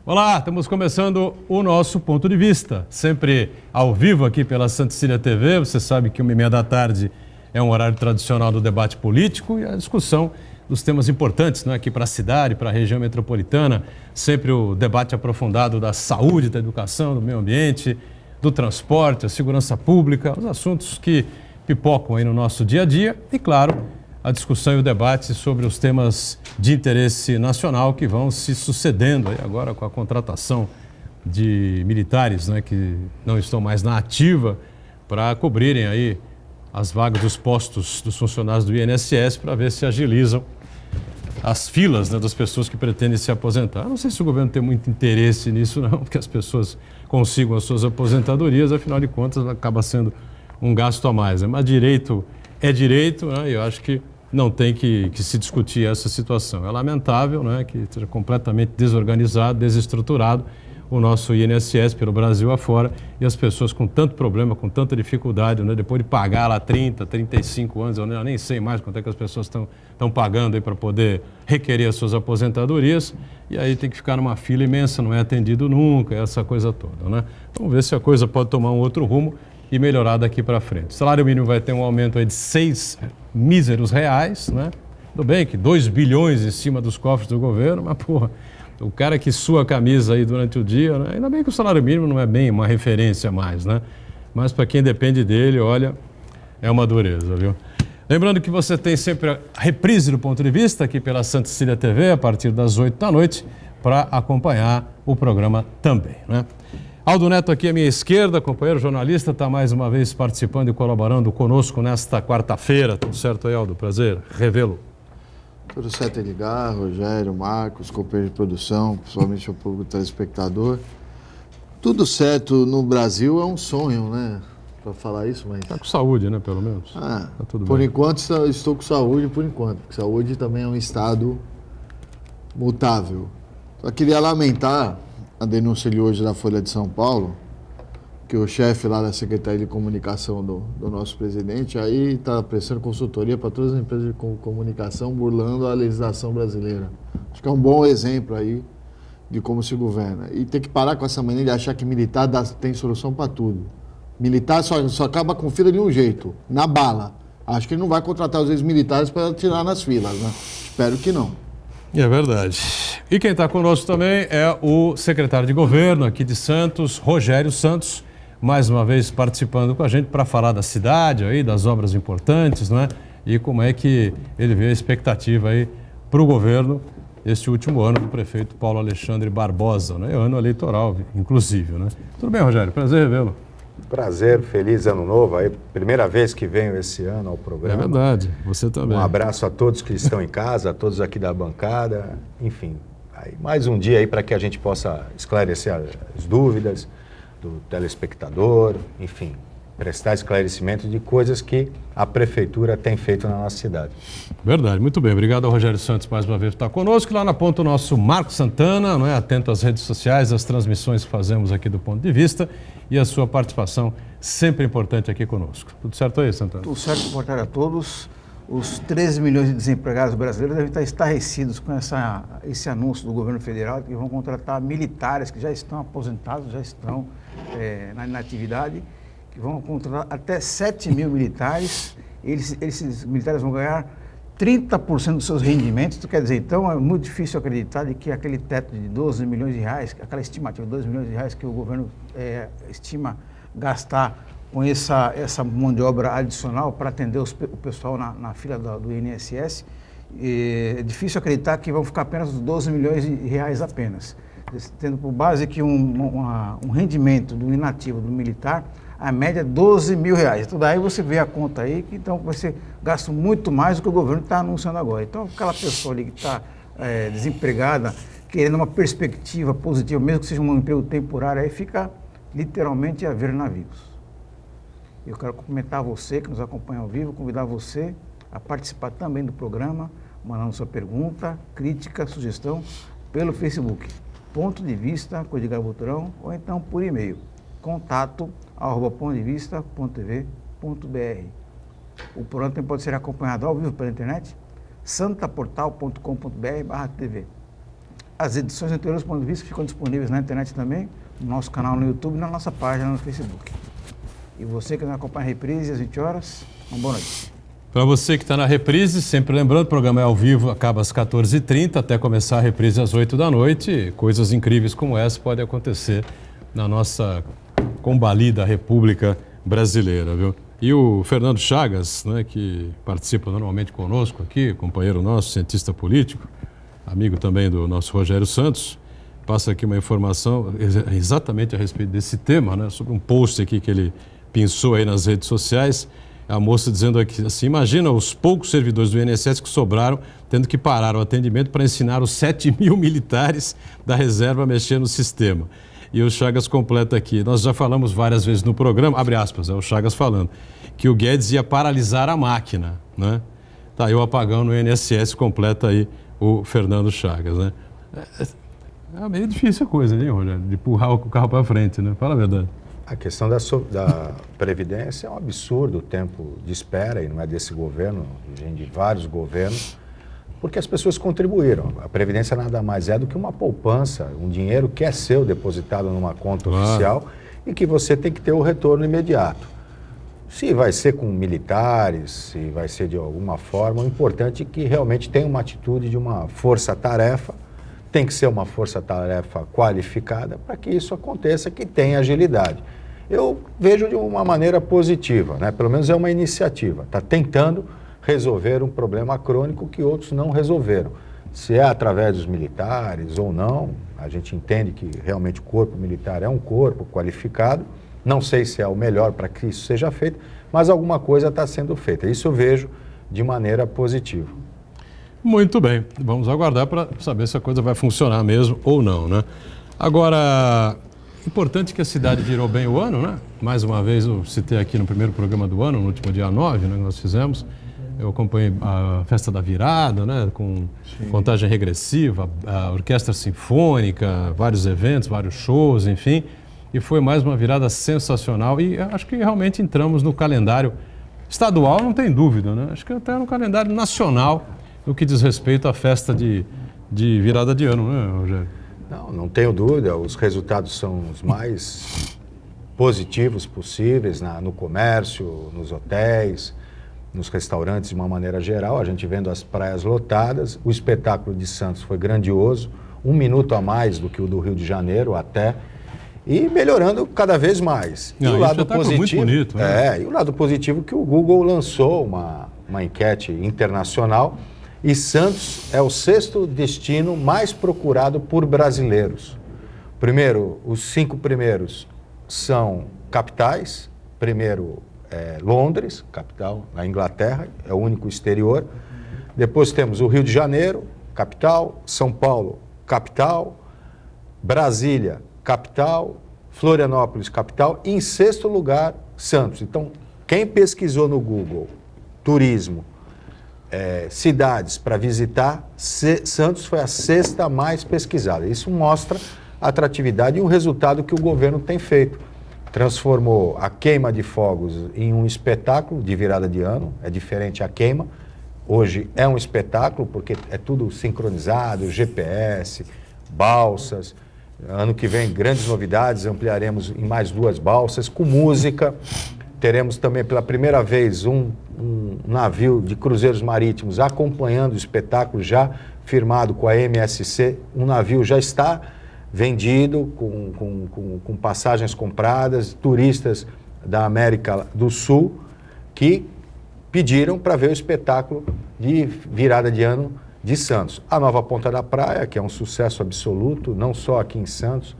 Olá, estamos começando o nosso Ponto de Vista, sempre ao vivo aqui pela Santa Cecília TV. Você sabe que 1h30 da tarde é um horário tradicional do debate político e a discussão dos temas importantes, aqui para a cidade, para a região metropolitana. Sempre o debate aprofundado da saúde, da educação, do meio ambiente, do transporte, a segurança pública, os assuntos que pipocam aí no nosso dia a dia e, claro, a discussão e o debate sobre os temas de interesse nacional que vão se sucedendo aí agora com a contratação de militares, que não estão mais na ativa para cobrirem aí as vagas dos postos dos funcionários do INSS para ver se agilizam as filas das pessoas que pretendem se aposentar. Eu não sei se o governo tem muito interesse nisso não, porque as pessoas consigam as suas aposentadorias, afinal de contas acaba sendo um gasto a mais. Mas direito é direito, e eu acho que não tem que se discutir essa situação. É lamentável que esteja completamente desorganizado, desestruturado o nosso INSS pelo Brasil afora e as pessoas com tanto problema, com tanta dificuldade, depois de pagar lá 30, 35 anos, eu nem sei mais quanto é que as pessoas estão pagando aí para poder requerer as suas aposentadorias e aí tem que ficar numa fila imensa, não é atendido nunca, essa coisa toda. Vamos ver se a coisa pode tomar um outro rumo e melhorar daqui para frente. O salário mínimo vai ter um aumento aí de 6 míseros reais, Tudo bem que 2 bilhões em cima dos cofres do governo, mas o cara que sua a camisa aí durante o dia, ainda bem que o salário mínimo não é bem uma referência mais, Mas para quem depende dele, olha, é uma dureza, viu? Lembrando que você tem sempre a reprise do Ponto de Vista aqui pela Santa Cecília TV a partir das 8 da noite para acompanhar o programa também, Aldo Neto aqui à minha esquerda, companheiro jornalista, está mais uma vez participando e colaborando conosco nesta quarta-feira. Tudo certo aí, Aldo? Prazer revê-lo. Tudo certo, Edgar, Rogério, Marcos, companheiro de produção, principalmente o público telespectador. Tudo certo no Brasil é um sonho, para falar isso, mas... Está com saúde, pelo menos. Tá tudo por bem. Enquanto estou com saúde, por enquanto, porque saúde também é um estado mutável. Só queria lamentar a denúncia de hoje da Folha de São Paulo, que o chefe lá da Secretaria de Comunicação do nosso presidente aí está prestando consultoria para todas as empresas de comunicação, burlando a legislação brasileira. Acho que é um bom exemplo aí de como se governa. E tem que parar com essa mania de achar que militar tem solução para tudo. Militar só acaba com fila de um jeito, na bala. Acho que ele não vai contratar os ex-militares para tirar nas filas, Espero que não. É verdade. E quem está conosco também é o secretário de Governo aqui de Santos, Rogério Santos, mais uma vez participando com a gente para falar da cidade, aí, das obras importantes, E como é que ele vê a expectativa aí para o governo este último ano do prefeito Paulo Alexandre Barbosa, Ano eleitoral, inclusive, Tudo bem, Rogério? Prazer revê-lo. Prazer, feliz ano novo. Aí, primeira vez que venho esse ano ao programa. É verdade, você também. Um abraço a todos que estão em casa, a todos aqui da bancada. Enfim, aí, mais um dia aí para que a gente possa esclarecer as dúvidas do telespectador, enfim, prestar esclarecimento de coisas que a Prefeitura tem feito na nossa cidade. Verdade, muito bem. Obrigado ao Rogério Santos mais uma vez por estar conosco. Lá na ponta o nosso Marcos Santana, atento às redes sociais, às transmissões que fazemos aqui do Ponto de Vista e a sua participação sempre importante aqui conosco. Tudo certo aí, Santana? Tudo certo, boa tarde a todos. Os 13 milhões de desempregados brasileiros devem estar estarrecidos com esse anúncio do governo federal que vão contratar militares que já estão aposentados, já estão na inatividade, que vão contratar até 7 mil militares. Esses militares vão ganhar 30% dos seus rendimentos. Isso quer dizer, então, é muito difícil acreditar de que aquele teto de 12 milhões de reais, aquela estimativa de 12 milhões de reais que o governo estima gastar com essa mão de obra adicional para atender o pessoal na fila do INSS, é difícil acreditar que vão ficar apenas 12 milhões de reais apenas. Tendo por base que um rendimento do inativo, do militar, a média é 12 mil reais. Então daí você vê a conta aí, que então vai ser gasto muito mais do que o governo está anunciando agora. Então aquela pessoa ali que está desempregada, querendo uma perspectiva positiva, mesmo que seja um emprego temporário, aí fica literalmente a ver navios. Eu quero cumprimentar você que nos acompanha ao vivo, convidar você a participar também do programa, mandando sua pergunta, crítica, sugestão pelo Facebook. Ponto de Vista com Edgar Boturão, ou então por e-mail, contato@pontodevista.tv.br. O programa também pode ser acompanhado ao vivo pela internet, santaportal.com.br/tv. As edições anteriores do Ponto de Vista ficam disponíveis na internet também, no nosso canal no YouTube e na nossa página no Facebook. E você que nos acompanha a reprise às 20 horas, uma boa noite. Para você que está na reprise, sempre lembrando, o programa é ao vivo, acaba às 14h30, até começar a reprise às 8 da noite. Coisas incríveis como essa podem acontecer na nossa combalida República Brasileira, viu? E o Fernando Chagas, né, que participa normalmente conosco aqui, companheiro nosso, cientista político, amigo também do nosso Rogério Santos, passa aqui uma informação exatamente a respeito desse tema, né, sobre um post aqui que ele pensou aí nas redes sociais. A moça dizendo aqui assim: imagina os poucos servidores do INSS que sobraram tendo que parar o atendimento para ensinar os 7.000 militares da reserva a mexer no sistema. E o Chagas completa aqui: nós já falamos várias vezes no programa, abre aspas, é o Chagas falando, que o Guedes ia paralisar a máquina, né? Tá aí o apagão no INSS, completa aí o Fernando Chagas, né? É meio difícil a coisa, hein, Rogério? De empurrar o carro para frente, né? Fala a verdade. A questão da Previdência é um absurdo o tempo de espera, e não é desse governo, vem de vários governos, porque as pessoas contribuíram. A Previdência nada mais é do que uma poupança, um dinheiro que é seu, depositado numa conta oficial, e que você tem que ter o retorno imediato. Se vai ser com militares, se vai ser de alguma forma, o importante é que realmente tenha uma atitude de uma força-tarefa, tem que ser uma força-tarefa qualificada para que isso aconteça, que tenha agilidade. Eu vejo de uma maneira positiva, né? Pelo menos é uma iniciativa, está tentando resolver um problema crônico que outros não resolveram. Se é através dos militares ou não, a gente entende que realmente o corpo militar é um corpo qualificado, não sei se é o melhor para que isso seja feito, mas alguma coisa está sendo feita. Isso eu vejo de maneira positiva. Muito bem, vamos aguardar para saber se a coisa vai funcionar mesmo ou não, né? Agora, importante que a cidade virou bem o ano, né? Mais uma vez, eu citei aqui no primeiro programa do ano, no último dia 9, né, que nós fizemos. Eu acompanhei a festa da virada, né, com contagem regressiva, a orquestra sinfônica, vários eventos, vários shows, enfim. E foi mais uma virada sensacional e acho que realmente entramos no calendário estadual, não tem dúvida, né? Acho que até no calendário nacional, no que diz respeito à festa de virada de ano, né, Rogério? Não tenho dúvida, os resultados são os mais positivos possíveis no comércio, nos hotéis, nos restaurantes de uma maneira geral, a gente vendo as praias lotadas, o espetáculo de Santos foi grandioso, 1 minuto a mais do que o do Rio de Janeiro até, e melhorando cada vez mais. Não, e o lado positivo, muito bonito, né? E o lado positivo é que o Google lançou uma enquete internacional e Santos é o 6º destino mais procurado por brasileiros. Primeiro, os 5 primeiros são capitais. Primeiro é Londres, capital, na Inglaterra, é o único exterior. Depois temos o Rio de Janeiro, capital, São Paulo, capital, Brasília, capital, Florianópolis, capital, e em 6º lugar, Santos. Então, quem pesquisou no Google turismo, cidades para visitar, Santos foi a 6ª mais pesquisada. Isso mostra a atratividade e o resultado que o governo tem feito. Transformou a queima de fogos em um espetáculo de virada de ano, é diferente a queima. Hoje é um espetáculo porque é tudo sincronizado, GPS, balsas. Ano que vem, grandes novidades, ampliaremos em mais 2 balsas, com música. Teremos também pela primeira vez um navio de cruzeiros marítimos acompanhando o espetáculo, já firmado com a MSC. Um navio já está vendido, com passagens compradas, turistas da América do Sul que pediram para ver o espetáculo de virada de ano de Santos. A nova Ponta da Praia, que é um sucesso absoluto, não só aqui em Santos,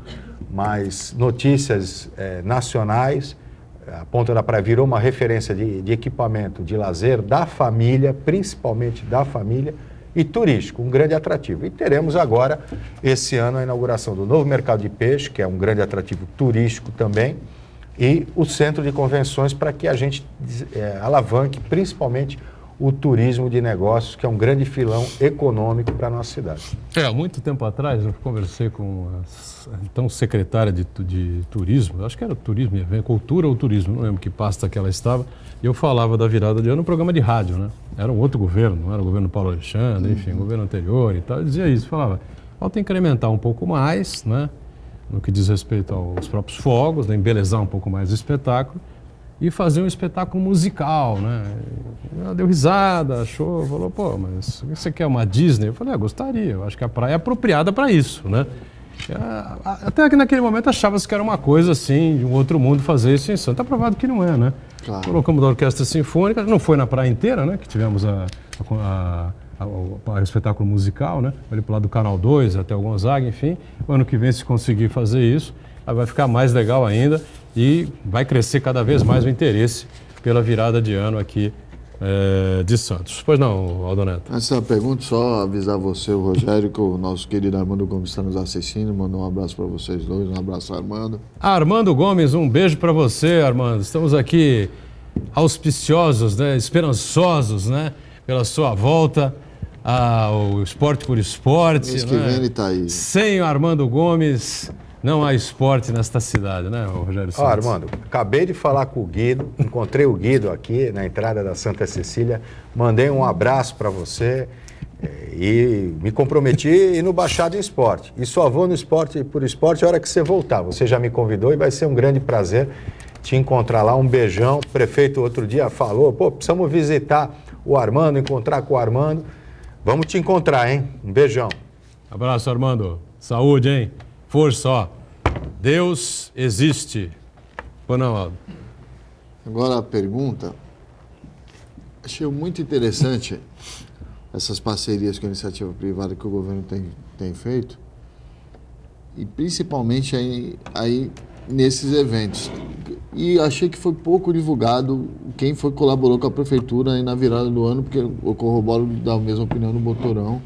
mas notícias nacionais. A Ponta da Praia virou uma referência de equipamento de lazer da família, principalmente da família, e turístico, um grande atrativo. E teremos agora, esse ano, a inauguração do novo mercado de peixe, que é um grande atrativo turístico também, e o centro de convenções para que a gente alavanque principalmente o turismo de negócios, que é um grande filão econômico para a nossa cidade. Há muito tempo atrás eu conversei com a então secretária de turismo, acho que era turismo, cultura ou turismo, não lembro que pasta que ela estava, e eu falava da virada de ano no programa de rádio, né? Era um outro governo, não era o governo Paulo Alexandre, enfim, o governo anterior e tal, eu dizia isso, falava, Falta incrementar um pouco mais, né? No que diz respeito aos próprios fogos, né? Embelezar um pouco mais o espetáculo e fazer um espetáculo musical, né? Ela deu risada, achou, falou, pô, mas você quer uma Disney? Eu falei, gostaria, eu acho que a praia é apropriada para isso, né? Até que naquele momento achava-se que era uma coisa assim, de um outro mundo fazer isso em Santos. Está provado que não é, né? Claro. Colocamos a Orquestra Sinfônica, não foi na praia inteira, né? Que tivemos o espetáculo musical, né? Ali pro lado do Canal 2 até o Gonzaga, enfim. O ano que vem, se conseguir fazer isso, aí vai ficar mais legal ainda e vai crescer cada vez mais o interesse pela virada de ano aqui de Santos. Pois não, Aldo Neto? Essa pergunta, só avisar você, o Rogério, que o nosso querido Armando Gomes está nos assistindo, mandou um abraço para vocês dois, um abraço, Armando. Armando Gomes, um beijo para você, Armando. Estamos aqui auspiciosos, né, esperançosos, né, pela sua volta ao Esporte por Esporte. Mês que vem ele está aí. Sem o Armando Gomes, não há esporte nesta cidade, né, Rogério Santos? Armando, acabei de falar com o Guido, encontrei o Guido aqui na entrada da Santa Cecília, mandei um abraço para você e me comprometi a ir no Baixada em Esporte. E só vou no Esporte por Esporte a hora que você voltar. Você já me convidou e vai ser um grande prazer te encontrar lá. Um beijão. O prefeito outro dia falou, pô, precisamos visitar o Armando, encontrar com o Armando. Vamos te encontrar, hein? Um beijão. Abraço, Armando. Saúde, hein? Força, ó. Deus existe. Ou não, Aldo? Agora a pergunta. Achei muito interessante essas parcerias com a iniciativa privada que o governo tem feito. E principalmente aí nesses eventos. E achei que foi pouco divulgado quem colaborou com a prefeitura aí na virada do ano, porque eu corroboro da mesma opinião do Botorão.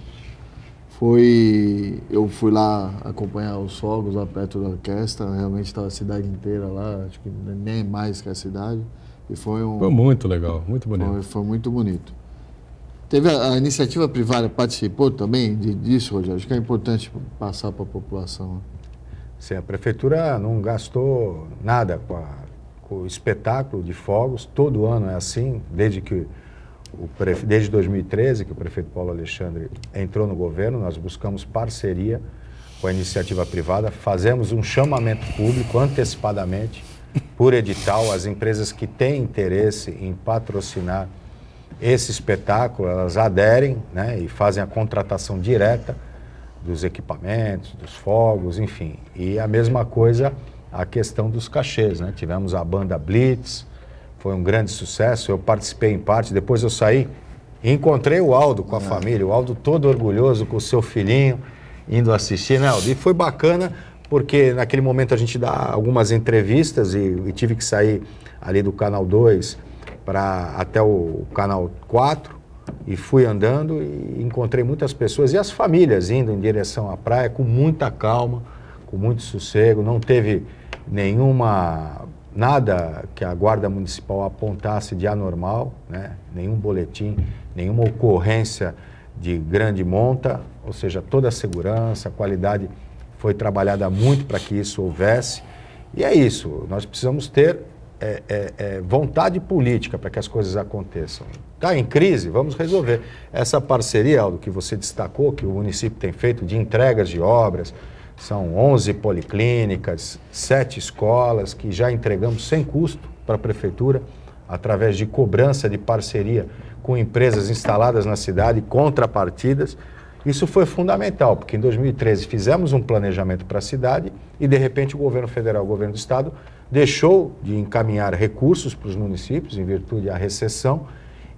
Eu fui lá acompanhar os fogos lá perto da orquestra, realmente estava a cidade inteira lá, acho que nem mais que a cidade. E foi muito legal, muito bonito. Foi muito bonito. Teve a iniciativa privada, participou também disso, Rogério? Acho que é importante passar para a população. Sim, a prefeitura não gastou nada com o espetáculo de fogos, todo ano é assim, desde 2013, que o prefeito Paulo Alexandre entrou no governo, nós buscamos parceria com a iniciativa privada, fazemos um chamamento público antecipadamente, por edital, as empresas que têm interesse em patrocinar esse espetáculo, elas aderem, né, e fazem a contratação direta dos equipamentos, dos fogos, enfim. E a mesma coisa a questão dos cachês, né? Tivemos a banda Blitz, foi um grande sucesso, eu participei em parte, depois eu saí e encontrei o Aldo com a família, o Aldo todo orgulhoso com o seu filhinho, indo assistir, né, Aldo? E foi bacana, porque naquele momento a gente dá algumas entrevistas e tive que sair ali do Canal 2 até o Canal 4, e fui andando e encontrei muitas pessoas e as famílias indo em direção à praia com muita calma, com muito sossego, não teve nada que a Guarda Municipal apontasse de anormal, né? Nenhum boletim, nenhuma ocorrência de grande monta, ou seja, toda a segurança, a qualidade foi trabalhada muito para que isso houvesse. E é isso, nós precisamos ter vontade política para que as coisas aconteçam. Está em crise? Vamos resolver. Essa parceria, Aldo, que você destacou, que o município tem feito de entregas de obras, são 11 policlínicas, 7 escolas que já entregamos sem custo para a prefeitura, através de cobrança de parceria com empresas instaladas na cidade, contrapartidas. Isso foi fundamental, porque em 2013 fizemos um planejamento para a cidade e, de repente, o governo federal, o governo do estado, deixou de encaminhar recursos para os municípios em virtude da recessão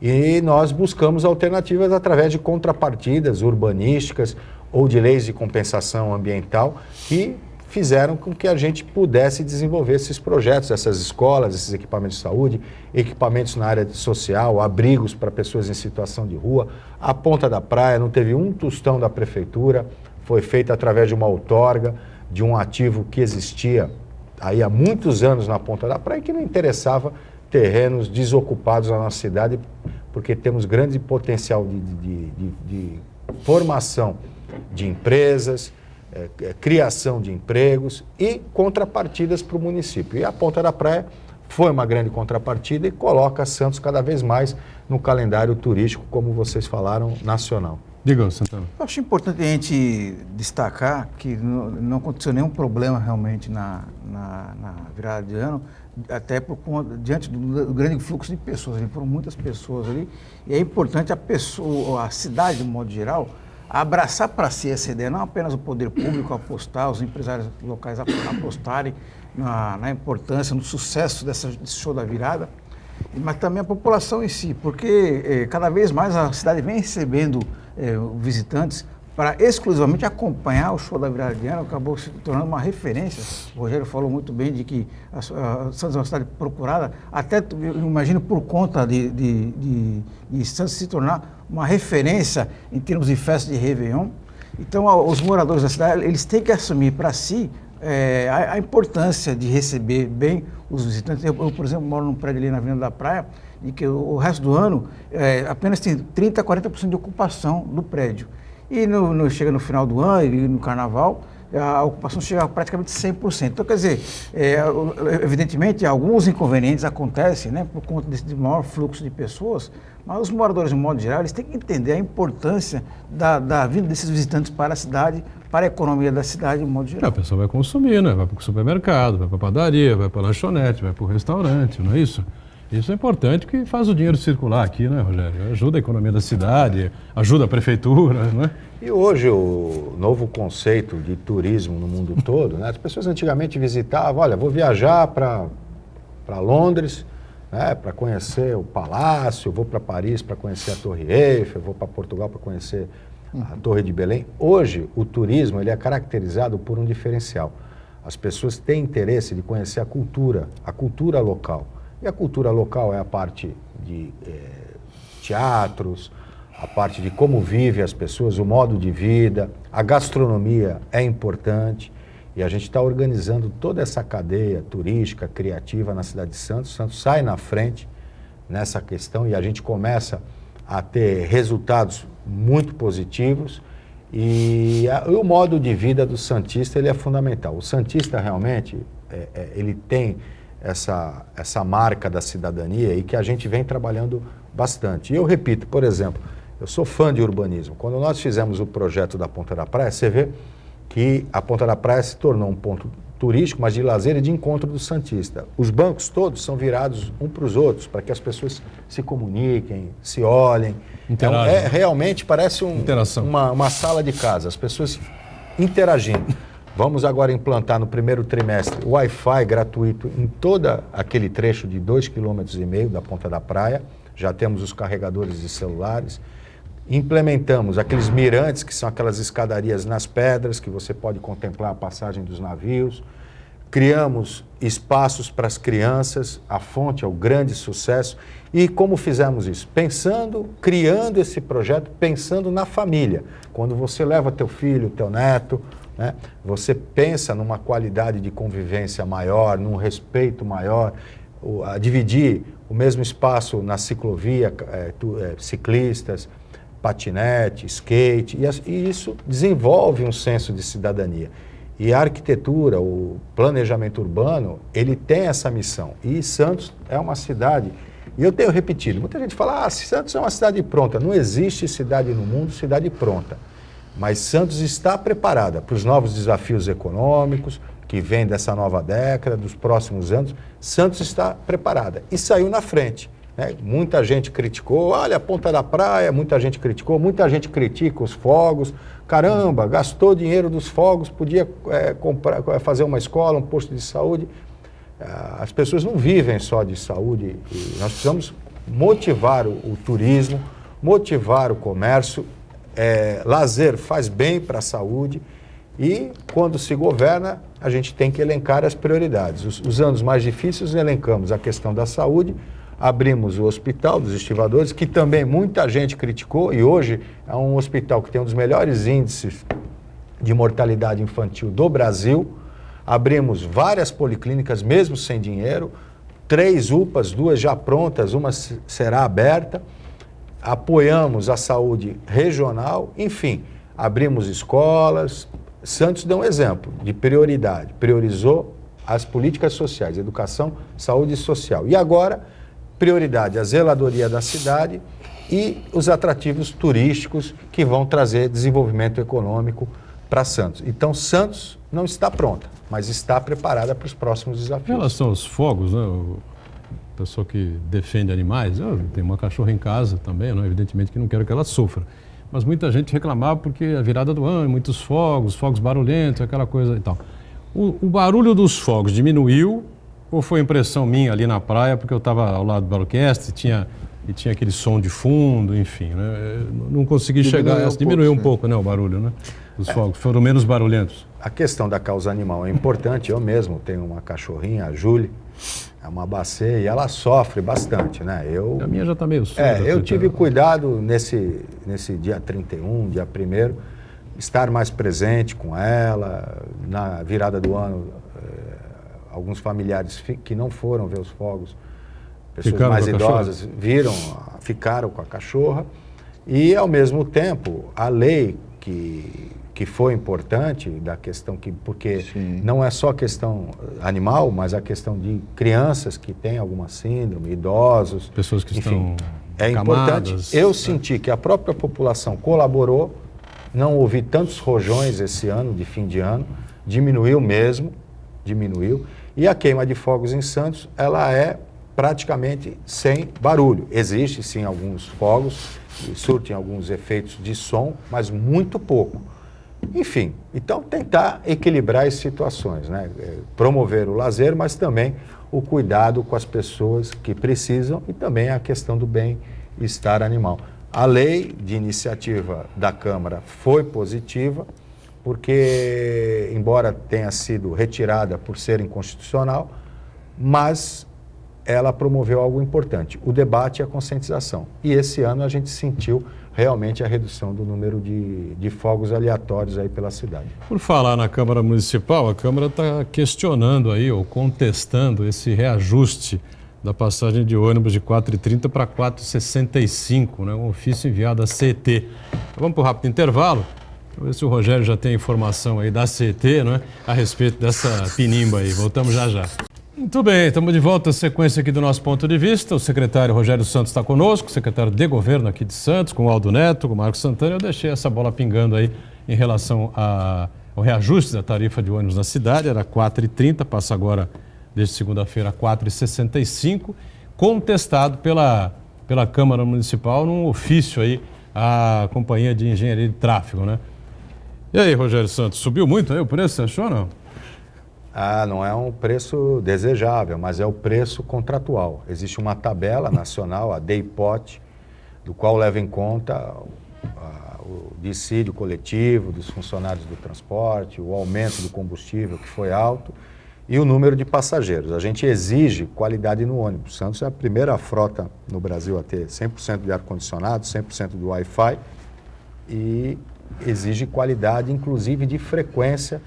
e nós buscamos alternativas através de contrapartidas urbanísticas ou de leis de compensação ambiental que fizeram com que a gente pudesse desenvolver esses projetos, essas escolas, esses equipamentos de saúde, equipamentos na área social, abrigos para pessoas em situação de rua. A Ponta da Praia não teve um tostão da prefeitura, foi feita através de uma outorga, de um ativo que existia aí há muitos anos na Ponta da Praia, que não interessava terrenos desocupados na nossa cidade, porque temos grande potencial de formação de empresas, criação de empregos e contrapartidas para o município. E a Ponta da Praia foi uma grande contrapartida e coloca Santos cada vez mais no calendário turístico, como vocês falaram, nacional. Diga, Santana. Eu acho importante a gente destacar que não aconteceu nenhum problema realmente na virada de ano, até por conta, diante do grande fluxo de pessoas, ali, foram muitas pessoas ali, e é importante a cidade, de modo geral, abraçar para si essa ideia, não apenas o poder público apostar, os empresários locais apostarem na importância, no sucesso desse show da virada, mas também a população em si, porque cada vez mais a cidade vem recebendo visitantes para exclusivamente acompanhar o show da virada de ano, acabou se tornando uma referência. O Rogério falou muito bem de que a Santos é uma cidade procurada, até, eu imagino, por conta de Santos se tornar uma referência em termos de festa de Réveillon. Então, os moradores da cidade, eles têm que assumir para si a importância de receber bem os visitantes. Eu, por exemplo, moro num prédio ali na Avenida da Praia, e que o resto do ano apenas tem 30% a 40% de ocupação do prédio. E chega no final do ano, e no carnaval, a ocupação chega a praticamente 100%. Então, quer dizer, evidentemente, alguns inconvenientes acontecem, né, por conta desse maior fluxo de pessoas, mas os moradores, de modo geral, eles têm que entender a importância da vinda desses visitantes para a cidade, para a economia da cidade, de modo geral. A pessoa vai consumir, né? Vai para o supermercado, vai para a padaria, vai para a lanchonete, vai para o restaurante, não é isso? Isso é importante, que faz o dinheiro circular aqui, né, Rogério? Ajuda a economia da cidade, ajuda a prefeitura, não é? E hoje o novo conceito de turismo no mundo todo, né? As pessoas antigamente visitavam, olha, vou viajar para Londres, né, para conhecer o Palácio, vou para Paris para conhecer a Torre Eiffel, vou para Portugal para conhecer a Torre de Belém. Hoje o turismo ele é caracterizado por um diferencial. As pessoas têm interesse de conhecer a cultura local. E a cultura local é a parte de teatros, a parte de como vivem as pessoas, o modo de vida, a gastronomia é importante. E a gente está organizando toda essa cadeia turística, criativa na cidade de Santos. Santos sai na frente nessa questão e a gente começa a ter resultados muito positivos. E o modo de vida do santista ele é fundamental. O santista realmente, ele tem essa marca da cidadania e que a gente vem trabalhando bastante. E eu repito, por exemplo, eu sou fã de urbanismo. Quando nós fizemos o projeto da Ponta da Praia, você vê que a Ponta da Praia se tornou um ponto turístico, mas de lazer e de encontro do santista. Os bancos todos são virados um para os outros, para que as pessoas se comuniquem, se olhem. Realmente parece uma sala de casa, as pessoas interagindo. Vamos agora implantar no primeiro trimestre o Wi-Fi gratuito em todo aquele trecho de 2,5 km da Ponta da Praia. Já temos os carregadores de celulares. Implementamos aqueles mirantes, que são aquelas escadarias nas pedras, que você pode contemplar a passagem dos navios. Criamos espaços para as crianças, a fonte é o grande sucesso. E como fizemos isso? Criando esse projeto, pensando na família. Quando você leva teu filho, teu neto, né, você pensa numa qualidade de convivência maior, num respeito maior, a dividir o mesmo espaço na ciclovia, ciclistas, patinete, skate, e isso desenvolve um senso de cidadania. E a arquitetura, o planejamento urbano, ele tem essa missão. E Santos é uma cidade, e eu tenho repetido, muita gente fala, Santos é uma cidade pronta. Não existe cidade no mundo, cidade pronta. Mas Santos está preparada para os novos desafios econômicos que vêm dessa nova década, dos próximos anos. Santos está preparada e saiu na frente. Né? Muita gente criticou, olha a Ponta da Praia, muita gente criticou, muita gente critica os fogos. Caramba, gastou dinheiro dos fogos, podia fazer uma escola, um posto de saúde. As pessoas não vivem só de saúde. E nós precisamos motivar o turismo, motivar o comércio. Lazer faz bem para a saúde e quando se governa a gente tem que elencar as prioridades. Os anos mais difíceis elencamos a questão da saúde, abrimos o Hospital dos Estivadores, que também muita gente criticou e hoje é um hospital que tem um dos melhores índices de mortalidade infantil do Brasil. Abrimos várias policlínicas mesmo sem dinheiro, 3 UPAs, 2 já prontas, uma será aberta. Apoiamos a saúde regional, enfim, abrimos escolas. Santos deu um exemplo de prioridade, priorizou as políticas sociais, educação, saúde e social. E agora, prioridade, a zeladoria da cidade e os atrativos turísticos que vão trazer desenvolvimento econômico para Santos. Então, Santos não está pronta, mas está preparada para os próximos Em desafios. relação aos fogos, né? O pessoal que defende animais, eu tenho uma cachorra em casa também, né? Evidentemente que não quero que ela sofra. Mas muita gente reclamava porque a virada do ano, muitos fogos barulhentos, aquela coisa e tal. O barulho dos fogos diminuiu ou foi impressão minha ali na praia, porque eu estava ao lado do Barocast e tinha aquele som de fundo, enfim, né? Não consegui chegar, diminuiu um pouco, né, o barulho, né? Os fogos foram menos barulhentos. A questão da causa animal é importante. Eu mesmo tenho uma cachorrinha, a Júlia, é uma bacia e ela sofre bastante, né? A minha já está meio surda. Eu tive cuidado nesse dia 31, dia 1º, estar mais presente com ela. Na virada do ano, alguns familiares que não foram ver os fogos, pessoas mais idosas, ficaram com a cachorra. E, ao mesmo tempo, a lei que foi importante, da questão porque Sim. não é só questão animal, mas a questão de crianças que têm alguma síndrome, idosos. Pessoas que estão é importante. Eu senti que a própria população colaborou, não houve tantos rojões esse ano, de fim de ano, diminuiu. E a queima de fogos em Santos, ela é praticamente sem barulho. Existe sim alguns fogos que surtem alguns efeitos de som, mas muito pouco. Enfim, então tentar equilibrar as situações, né? Promover o lazer, mas também o cuidado com as pessoas que precisam e também a questão do bem-estar animal. A lei de iniciativa da Câmara foi positiva, porque, embora tenha sido retirada por ser inconstitucional, mas ela promoveu algo importante, o debate e a conscientização. E esse ano a gente sentiu realmente a redução do número de fogos aleatórios aí pela cidade. Por falar na Câmara Municipal, a Câmara está questionando aí, ou contestando esse reajuste da passagem de ônibus de R$ 4,30 para R$ 4,65, né? Um ofício enviado à CET. Vamos para o rápido intervalo. Vamos ver se o Rogério já tem informação aí da CET, né? A respeito dessa pinimba aí. Voltamos já já. Muito bem, estamos de volta à sequência aqui do nosso ponto de vista. O secretário Rogério Santos está conosco, secretário de governo aqui de Santos, com o Aldo Neto, com o Marcos Santana. Eu deixei essa bola pingando aí em relação ao reajuste da tarifa de ônibus na cidade. Era R$ 4,30, passa agora, desde segunda-feira, R$ 4,65, contestado pela Câmara Municipal num ofício aí à Companhia de Engenharia de Tráfego, né? E aí, Rogério Santos, subiu muito aí o preço, você achou ou não? Não é um preço desejável, mas é o preço contratual. Existe uma tabela nacional, a DEIPOT, do qual leva em conta o dissídio coletivo dos funcionários do transporte, o aumento do combustível, que foi alto, e o número de passageiros. A gente exige qualidade no ônibus. Santos é a primeira frota no Brasil a ter 100% de ar-condicionado, 100% do Wi-Fi, e exige qualidade, inclusive de frequência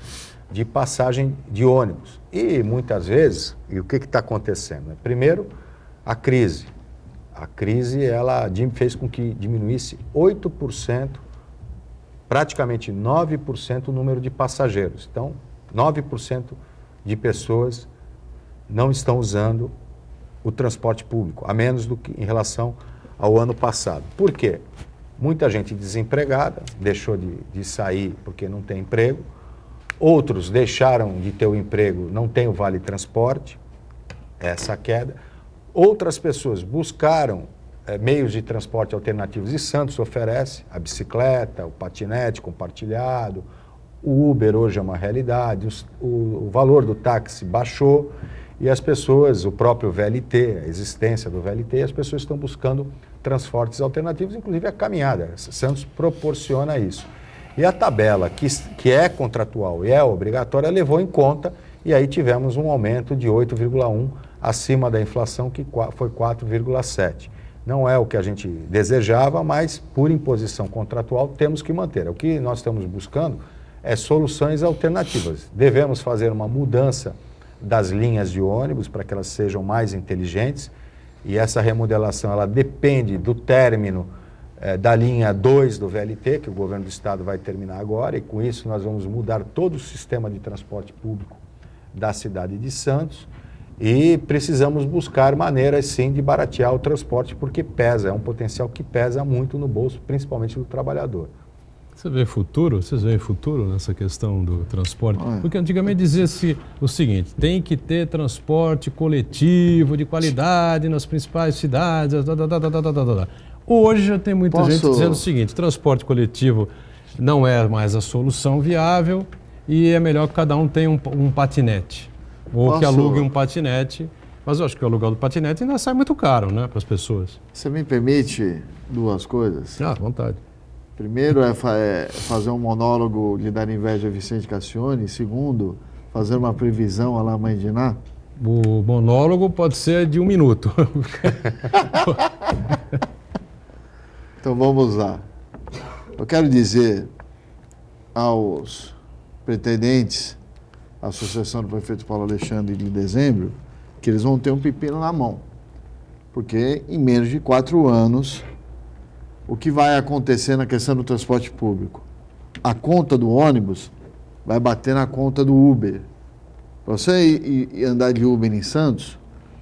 de passagem de ônibus. E muitas vezes, e o que está acontecendo? Primeiro, a crise. A crise ela fez com que diminuísse 8%, praticamente 9% o número de passageiros. Então, 9% de pessoas não estão usando o transporte público, a menos do que em relação ao ano passado. Por quê? Muita gente desempregada, deixou de sair porque não tem emprego. Outros deixaram de ter o emprego, não tem o vale transporte, essa queda. Outras pessoas buscaram meios de transporte alternativos e Santos oferece a bicicleta, o patinete compartilhado, o Uber hoje é uma realidade, o valor do táxi baixou e as pessoas, o próprio VLT, a existência do VLT, as pessoas estão buscando transportes alternativos, inclusive a caminhada. Santos proporciona isso. E a tabela, que é contratual e é obrigatória, levou em conta e aí tivemos um aumento de 8,1% acima da inflação, que foi 4,7%. Não é o que a gente desejava, mas por imposição contratual temos que manter. O que nós estamos buscando é soluções alternativas. Devemos fazer uma mudança das linhas de ônibus para que elas sejam mais inteligentes e essa remodelação ela depende do término da linha 2 do VLT, que o governo do estado vai terminar agora, e com isso nós vamos mudar todo o sistema de transporte público da cidade de Santos. E precisamos buscar maneiras, sim, de baratear o transporte, porque pesa, é um potencial que pesa muito no bolso, principalmente do trabalhador. Você vê futuro? Vocês veem futuro nessa questão do transporte? Porque antigamente dizia-se o seguinte, tem que ter transporte coletivo de qualidade nas principais cidades. Hoje já tem muita gente dizendo o seguinte, transporte coletivo não é mais a solução viável e é melhor que cada um tenha um patinete. Ou que alugue um patinete. Mas eu acho que o aluguel do patinete ainda sai muito caro, né, para as pessoas. Você me permite duas coisas? À vontade. Primeiro é fazer um monólogo de dar inveja a Vicente Cassione. Segundo, fazer uma previsão à la Mãe de Ná. O monólogo pode ser de 1 minuto. Então vamos lá. Eu quero dizer aos pretendentes, a Associação do Prefeito Paulo Alexandre de dezembro, que eles vão ter um pepino na mão. Porque em menos de 4 anos, o que vai acontecer na questão do transporte público? A conta do ônibus vai bater na conta do Uber. Para você ir andar de Uber em Santos,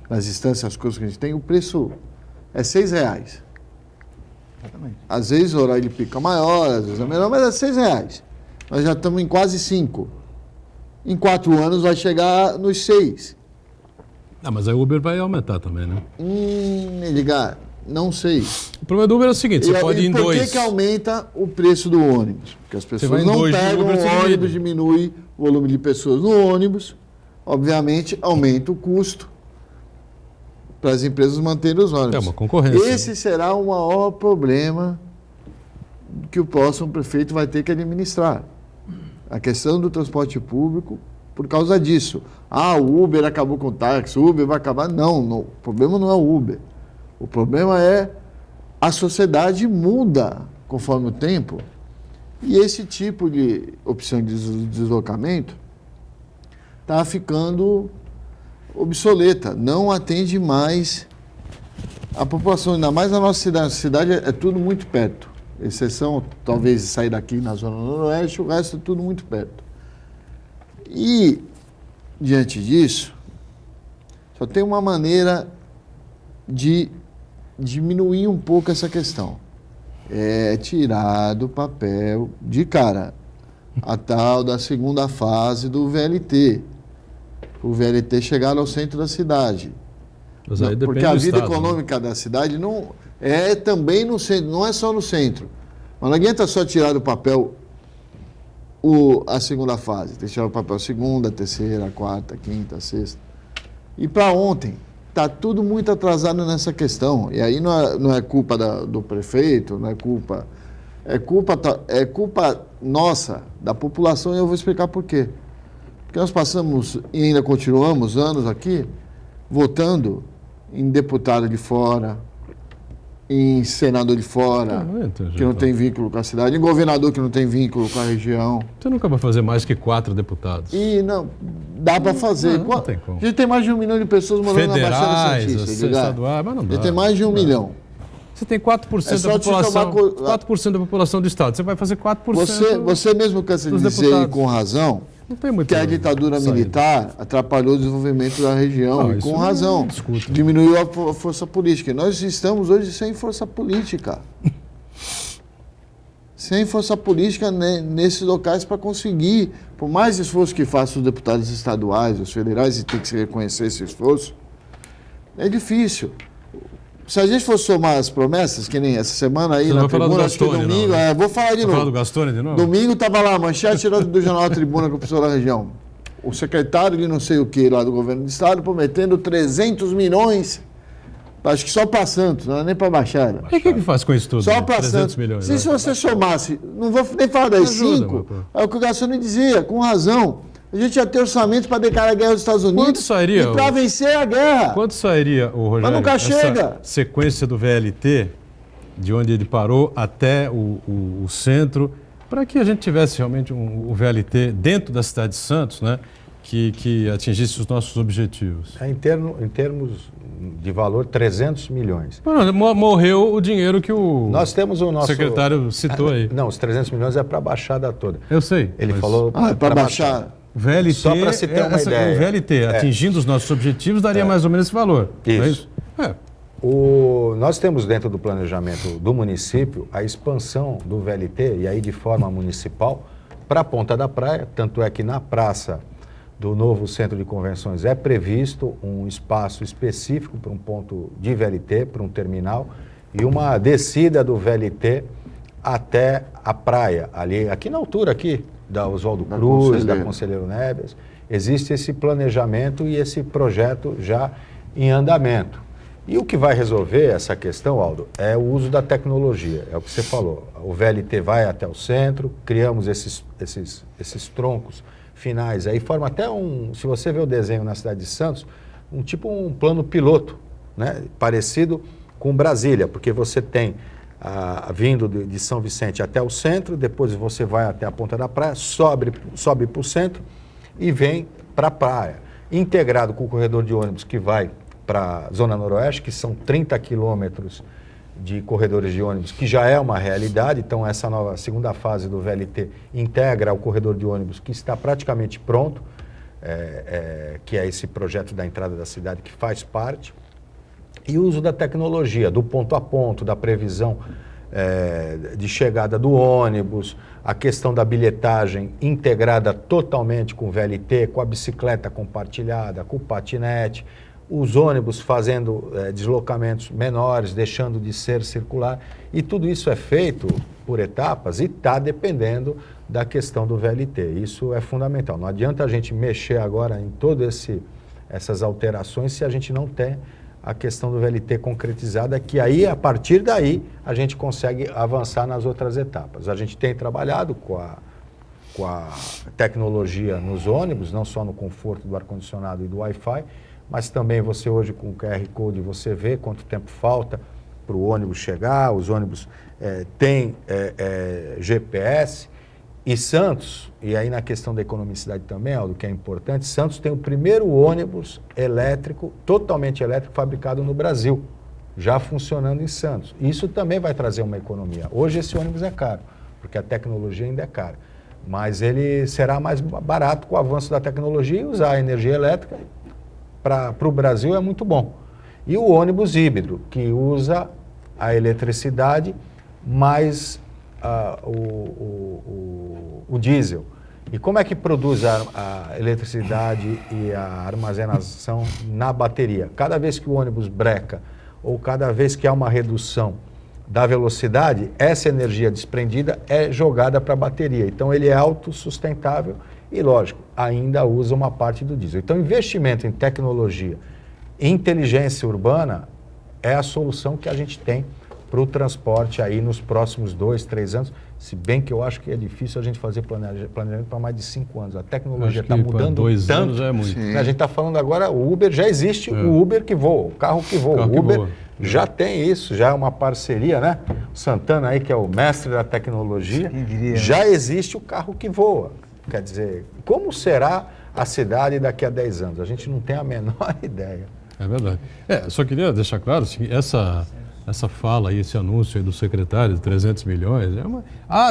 nas distâncias, as coisas que a gente tem, o preço é R$6. Exatamente. Às vezes o horário de pico é maior, às vezes é menor, mas é R$6. Nós já estamos em quase 5. Em 4 anos vai chegar nos 6. Mas a Uber vai aumentar também, né? Edgar, não sei. O problema do Uber é o seguinte, você pode ir em dois. Por que aumenta o preço do ônibus? Porque as pessoas vai em não dois de pegam Uber, você o ônibus, diminui o volume de pessoas no ônibus, obviamente aumenta o custo para as empresas manterem os ônibus. É uma concorrência. Esse será o maior problema que o próximo prefeito vai ter que administrar. A questão do transporte público, por causa disso. O Uber acabou com o táxi, o Uber vai acabar. Não, o problema não é o Uber. O problema é a sociedade muda conforme o tempo e esse tipo de opção de deslocamento está ficando obsoleta, não atende mais a população, ainda mais na nossa cidade. A cidade é tudo muito perto, exceção talvez sair daqui na zona noroeste, o resto é tudo muito perto. E, diante disso, só tem uma maneira de diminuir um pouco essa questão. É tirar do papel de cara a tal da segunda fase do VLT. O VLT chegar ao centro da cidade. Mas aí depende porque a do vida estado, econômica da cidade não é também no centro, não é só no centro. Mas não adianta só tirar do papel a segunda fase. Tem que tirar do papel a segunda, a terceira, a quarta, a quinta, a sexta. E para ontem, está tudo muito atrasado nessa questão. E aí não é culpa do prefeito, não é culpa... É culpa nossa, da população, e eu vou explicar por quê. Porque nós passamos e ainda continuamos anos aqui votando em deputado de fora, em senador de fora, que não tem vínculo com a cidade, em governador que não tem vínculo com a região. Você nunca vai fazer mais que 4 deputados. E não, dá para fazer. Não tem como. A gente tem mais de 1 milhão de pessoas morando na Baixada Santista. Estaduais, mas não dá. A gente tem mais de 1 milhão. Você tem 4% da população, 4% da população do estado. Você vai fazer 4%. Você mesmo cansa de dizer, e com razão, não tem muito que a ditadura militar atrapalhou o desenvolvimento da região, e com razão. Diminuiu a força política. Nós estamos hoje sem força política. Sem força política nesses locais para conseguir, por mais esforço que façam os deputados estaduais, os federais, e tem que se reconhecer esse esforço, é difícil. Se a gente for somar as promessas, que nem essa semana aí, na tribuna, acho que domingo, vou falar de novo. Falar do Gastone de novo? Domingo estava lá, manchete do jornal Tribuna com o professor da região. O secretário de não sei o que lá do governo do estado prometendo 300 milhões, acho que só para Santos, não é nem para Baixada. E o que faz com isso tudo? Só para 300 Santos. milhões. Se você somasse, não vou nem falar das 5, é o que o Gastone dizia, com razão. A gente ia ter orçamento para declarar a guerra aos Estados Unidos. Quanto sairia? E para vencer a guerra. Quanto sairia, Rogério, mas nunca chega. Sequência do VLT, de onde ele parou até o centro, para que a gente tivesse realmente o VLT dentro da cidade de Santos, né, que atingisse os nossos objetivos? Em termos de valor, 300 milhões. Morreu o dinheiro que Nós temos o nosso secretário citou aí. Não, os 300 milhões é para a Baixada toda. Eu sei. Ele falou... para baixar. VLT, Só para se ter uma ideia. O VLT, atingindo os nossos objetivos, daria mais ou menos esse valor. Isso. Não é isso? Nós temos dentro do planejamento do município a expansão do VLT, e aí de forma municipal, para a Ponta da Praia, tanto é que na praça do novo centro de convenções é previsto um espaço específico para um ponto de VLT, para um terminal, e uma descida do VLT até a praia, ali, aqui na altura aqui, da Oswaldo Cruz, da Conselheiro Neves. Existe esse planejamento e esse projeto já em andamento. E o que vai resolver essa questão, Aldo, é o uso da tecnologia, é o que você falou. O VLT vai até o centro, criamos esses troncos finais, aí forma até se você vê o desenho na cidade de Santos, um plano piloto, né? Parecido com Brasília, porque você tem, vindo de São Vicente até o centro, depois você vai até a Ponta da Praia, sobe para o centro e vem para a praia, integrado com o corredor de ônibus que vai para a Zona Noroeste, que são 30 quilômetros de corredores de ônibus, que já é uma realidade. Então, essa nova segunda fase do VLT integra o corredor de ônibus, que está praticamente pronto, que é esse projeto da entrada da cidade, que faz parte. E o uso da tecnologia, do ponto a ponto, da previsão de chegada do ônibus, a questão da bilhetagem integrada totalmente com o VLT, com a bicicleta compartilhada, com o patinete, os ônibus fazendo deslocamentos menores, deixando de ser circular, e tudo isso é feito por etapas e está dependendo da questão do VLT. Isso é fundamental. Não adianta a gente mexer agora em todas essas alterações se a gente não tem a questão do VLT concretizada, que aí, a partir daí, a gente consegue avançar nas outras etapas. A gente tem trabalhado com a tecnologia nos ônibus, não só no conforto do ar-condicionado e do Wi-Fi, mas também você hoje com o QR Code você vê quanto tempo falta para o ônibus chegar, os ônibus têm GPS, e Santos, e aí na questão da economicidade também, Aldo, que é importante, Santos tem o primeiro ônibus elétrico, totalmente elétrico, fabricado no Brasil, já funcionando em Santos. Isso também vai trazer uma economia. Hoje esse ônibus é caro, porque a tecnologia ainda é cara, mas ele será mais barato com o avanço da tecnologia, e usar a energia elétrica para o Brasil é muito bom. E o ônibus híbrido, que usa a eletricidade mais o diesel. E como é que produz a eletricidade e a armazenação na bateria? Cada vez que o ônibus breca ou cada vez que há uma redução da velocidade, essa energia desprendida é jogada para a bateria. Então ele é autossustentável e, lógico, ainda usa uma parte do diesel. Então, investimento em tecnologia e inteligência urbana é a solução que a gente tem para o transporte aí nos próximos 2, 3 anos, se bem que eu acho que é difícil a gente fazer planejamento para mais de 5 anos. A tecnologia está mudando 2 tanto. anos já é muito. A gente está falando agora, o Uber já existe, o Uber que voa, o carro que voa. O Uber já tem isso, já é uma parceria, né? O Santana aí, que é o mestre da tecnologia, já existe o carro que voa. Quer dizer, como será a cidade daqui a 10 anos? A gente não tem a menor ideia. É verdade. Só queria deixar claro assim, essa fala aí, esse anúncio aí do secretário de 300 milhões,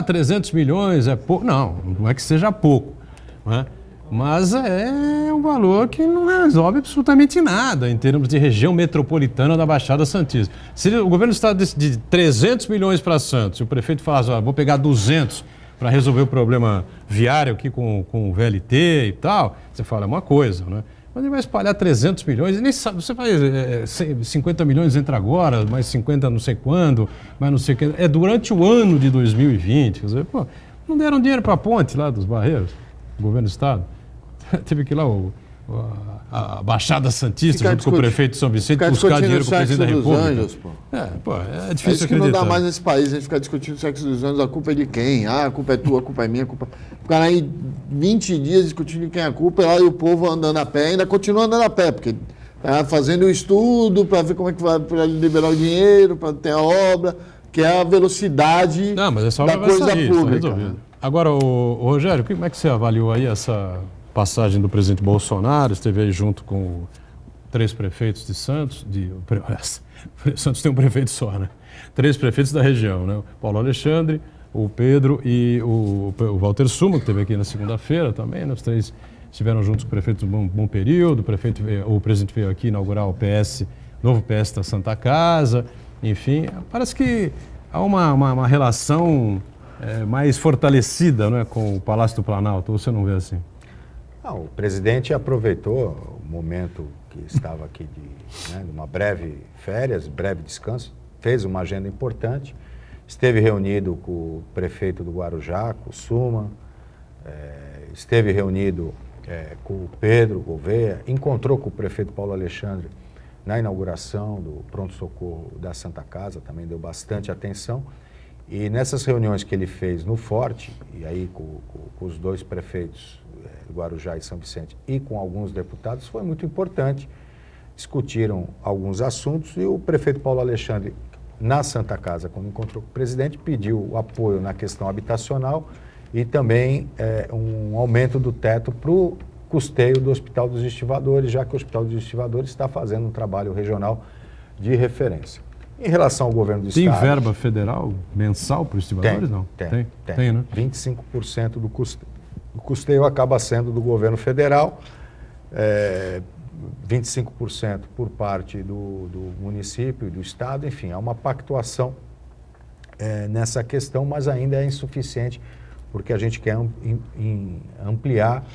300 milhões é pouco. Não é que seja pouco, né? Mas é um valor que não resolve absolutamente nada em termos de região metropolitana da Baixada Santista. Se o governo do estado de 300 milhões para Santos, e o prefeito fala, vou pegar 200 para resolver o problema viário aqui com o VLT e tal, você fala, é uma coisa, né? Mas ele vai espalhar 300 milhões, e nem sabe, você vai, 50 milhões entra agora, mais 50 não sei quando, mais não sei o que, é durante o ano de 2020, quer dizer, não deram dinheiro para a ponte lá dos Barreiros, o governo do estado, teve que ir lá a Baixada Santista, junto com o prefeito de São Vicente, buscar dinheiro com o presidente da República. Anjos, é difícil isso que acreditar. não dá mais nesse país, a gente fica discutindo o sexo dos anjos, a culpa é de quem? A culpa é tua, a culpa é minha, a culpa... Ficar aí 20 dias discutindo quem é a culpa, e o povo andando a pé, ainda continua andando a pé, porque tá fazendo o estudo para ver como é que vai para liberar o dinheiro, para ter a obra, que é a velocidade da coisa pública. Agora, o Rogério, como é que você avaliou aí essa passagem do presidente Bolsonaro? Esteve aí junto com 3 prefeitos de Santos, Santos tem um prefeito só, né? 3 prefeitos da região, né? Paulo Alexandre, o Pedro e o Walter Suma, que esteve aqui na segunda-feira também, né? Os três estiveram juntos com o prefeito um bom período, o presidente veio aqui inaugurar o PS, novo PS da Santa Casa, enfim, parece que há uma relação mais fortalecida, não é, com o Palácio do Planalto, ou você não vê assim? Não, o presidente aproveitou o momento que estava aqui de uma breve férias, breve descanso, fez uma agenda importante, esteve reunido com o prefeito do Guarujá, com o Suma, esteve reunido com o Pedro Gouveia, encontrou com o prefeito Paulo Alexandre na inauguração do pronto-socorro da Santa Casa, também deu bastante atenção. E nessas reuniões que ele fez no Forte, e aí com os dois prefeitos, Guarujá e São Vicente, e com alguns deputados, foi muito importante. Discutiram alguns assuntos e o prefeito Paulo Alexandre, na Santa Casa, quando encontrou com o presidente, pediu o apoio na questão habitacional e também um aumento do teto para o custeio do Hospital dos Estivadores, já que o Hospital dos Estivadores está fazendo um trabalho regional de referência. Em relação ao governo do Estado... Tem verba federal mensal para os estivadores? Não? Tem, né? 25% do custeio acaba sendo do governo federal, 25% por parte do município e do Estado, enfim, há uma pactuação nessa questão, mas ainda é insuficiente, porque a gente quer ampliar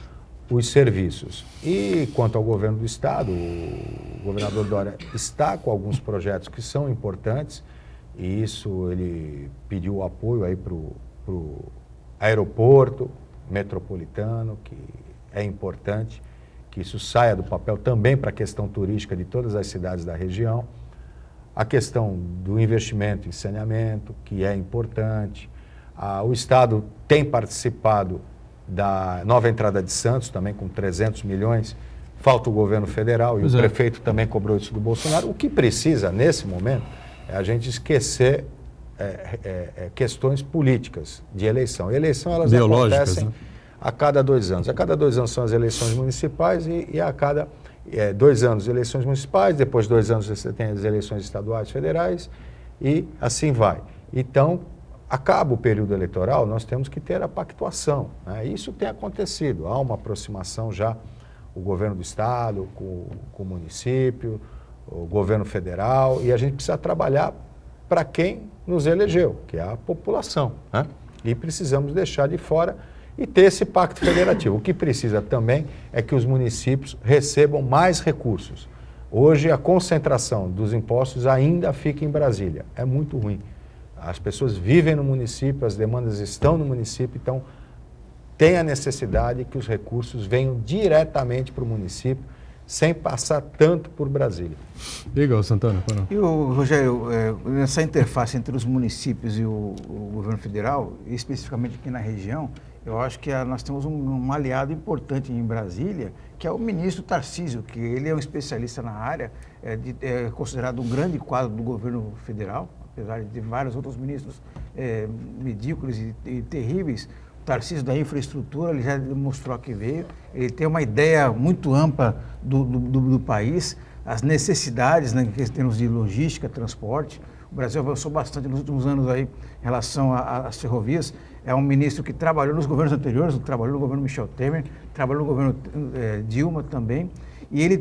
os serviços. E quanto ao governo do Estado, o governador Dória está com alguns projetos que são importantes, e isso ele pediu apoio aí para o aeroporto metropolitano, que é importante, que isso saia do papel também para a questão turística de todas as cidades da região. A questão do investimento em saneamento, que é importante. O Estado tem participado da nova entrada de Santos, também com 300 milhões, falta o governo federal, e o prefeito também cobrou isso do Bolsonaro. O que precisa, nesse momento, é a gente esquecer questões políticas de eleição. Eleição, elas acontecem, né, a cada 2 anos. A cada 2 anos são as eleições municipais e a cada 2 anos eleições municipais, depois 2 anos você tem as eleições estaduais, federais, e assim vai. Então, acaba o período eleitoral, nós temos que ter a pactuação, né? Isso tem acontecido, há uma aproximação já, o governo do Estado, com o município, o governo federal, e a gente precisa trabalhar para quem nos elegeu, que é a população, né? E precisamos deixar de fora e ter esse pacto federativo. O que precisa também é que os municípios recebam mais recursos. Hoje a concentração dos impostos ainda fica em Brasília, é muito ruim. As pessoas vivem no município, as demandas estão no município, então tem a necessidade que os recursos venham diretamente para o município, sem passar tanto por Brasília. Diga, Santana. E Rogério, nessa interface entre os municípios e o governo federal, especificamente aqui na região, eu acho que nós temos um aliado importante em Brasília, que é o ministro Tarcísio, que ele é um especialista na área, é considerado um grande quadro do governo federal, apesar de vários outros ministros medíocres e terríveis. O Tarcísio da infraestrutura, ele já demonstrou que veio, ele tem uma ideia muito ampla do país, as necessidades, né, em termos de logística, transporte. O Brasil avançou bastante nos últimos anos aí em relação às ferrovias. É um ministro que trabalhou nos governos anteriores, trabalhou no governo Michel Temer, trabalhou no governo Dilma também. E ele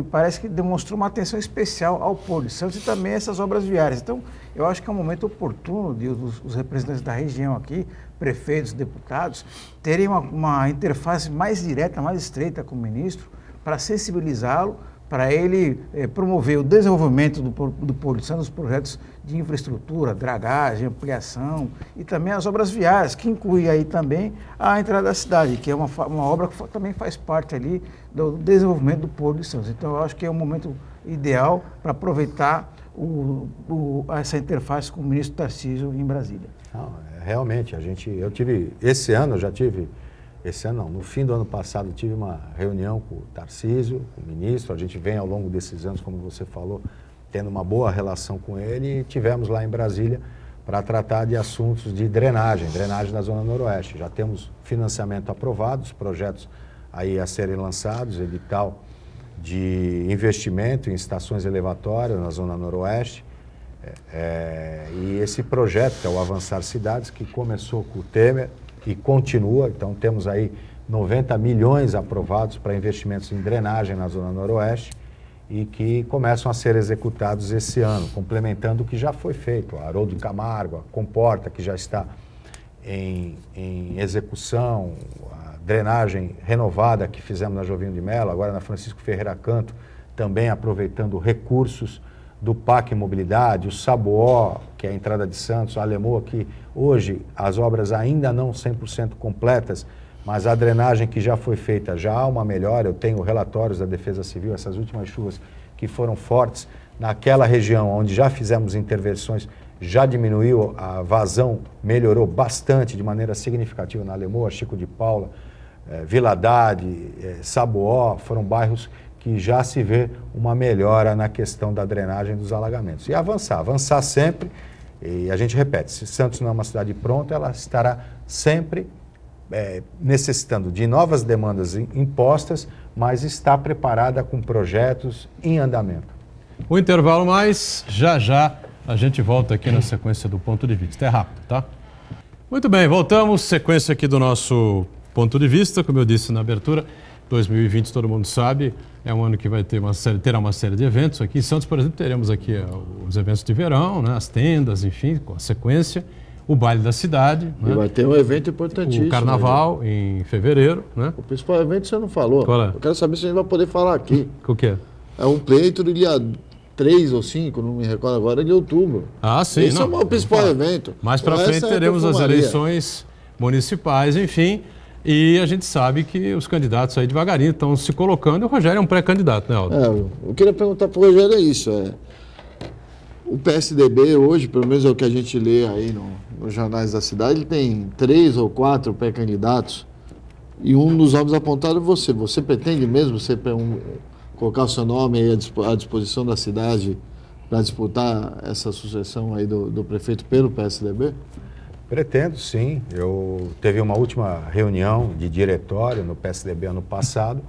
parece que demonstrou uma atenção especial ao Porto de Santos e também a essas obras viárias. Então, eu acho que é um momento oportuno de os representantes da região aqui, prefeitos, deputados, terem uma interface mais direta, mais estreita com o ministro, para sensibilizá-lo, para ele promover o desenvolvimento do Porto de Santos, os projetos de infraestrutura, dragagem, ampliação e também as obras viárias, que inclui aí também a entrada da cidade, que é uma obra que também faz parte ali do desenvolvimento do Porto de Santos. Então, eu acho que é um momento ideal para aproveitar essa interface com o ministro Tarcísio em Brasília. Não, realmente, no fim do ano passado, tive uma reunião com o Tarcísio, com o ministro. A gente vem ao longo desses anos, como você falou, tendo uma boa relação com ele, e tivemos lá em Brasília para tratar de assuntos de drenagem da Zona Noroeste. Já temos financiamento aprovado, os projetos aí a serem lançados, edital de investimento em estações elevatórias na Zona Noroeste. E esse projeto, que é o Avançar Cidades, que começou com o Temer e continua, então temos aí 90 milhões aprovados para investimentos em drenagem na Zona Noroeste e que começam a ser executados esse ano, complementando o que já foi feito. A Haroldo de Camargo, a Comporta, que já está em execução, a drenagem renovada que fizemos na Jovinho de Mello, agora na Francisco Ferreira Canto, também aproveitando recursos do PAC Mobilidade, o Saboó, que é a entrada de Santos, a Alemoa, que hoje as obras ainda não 100% completas, mas a drenagem que já foi feita já há uma melhora. Eu tenho relatórios da Defesa Civil, essas últimas chuvas que foram fortes naquela região onde já fizemos intervenções, já diminuiu, a vazão melhorou bastante, de maneira significativa na Alemoa, Chico de Paula, Vila Haddad, Saboó, foram bairros que já se vê uma melhora na questão da drenagem dos alagamentos. E avançar sempre, e a gente repete, se Santos não é uma cidade pronta, ela estará sempre necessitando de novas demandas impostas, mas está preparada com projetos em andamento. O intervalo mais, já a gente volta aqui na sequência do Ponto de Vista. É rápido, tá? Muito bem, voltamos, sequência aqui do nosso Ponto de Vista, como eu disse na abertura, 2020, todo mundo sabe, é um ano que vai ter terá uma série de eventos. Aqui em Santos, por exemplo, teremos aqui os eventos de verão, né, as tendas, enfim, com a sequência, o baile da cidade. E vai ter um evento importantíssimo. O carnaval, em fevereiro. Né? O principal evento você não falou. Qual é? Eu quero saber se a gente vai poder falar aqui. O que é? É um pleito do dia 3 ou 5, não me recordo agora, de outubro. Ah, sim. Esse é o principal evento. Mais para frente teremos as eleições municipais, enfim. E a gente sabe que os candidatos aí devagarinho estão se colocando. E o Rogério é um pré-candidato, né, Aldo? Eu queria perguntar para o Rogério isso. O PSDB hoje, pelo menos é o que a gente lê aí nos jornais da cidade, ele tem 3 ou 4 pré-candidatos. E um dos nomes apontados é você. Você pretende mesmo colocar o seu nome aí à disposição da cidade para disputar essa sucessão aí do prefeito pelo PSDB? Pretendo, sim. Eu teve uma última reunião de diretório no PSDB ano passado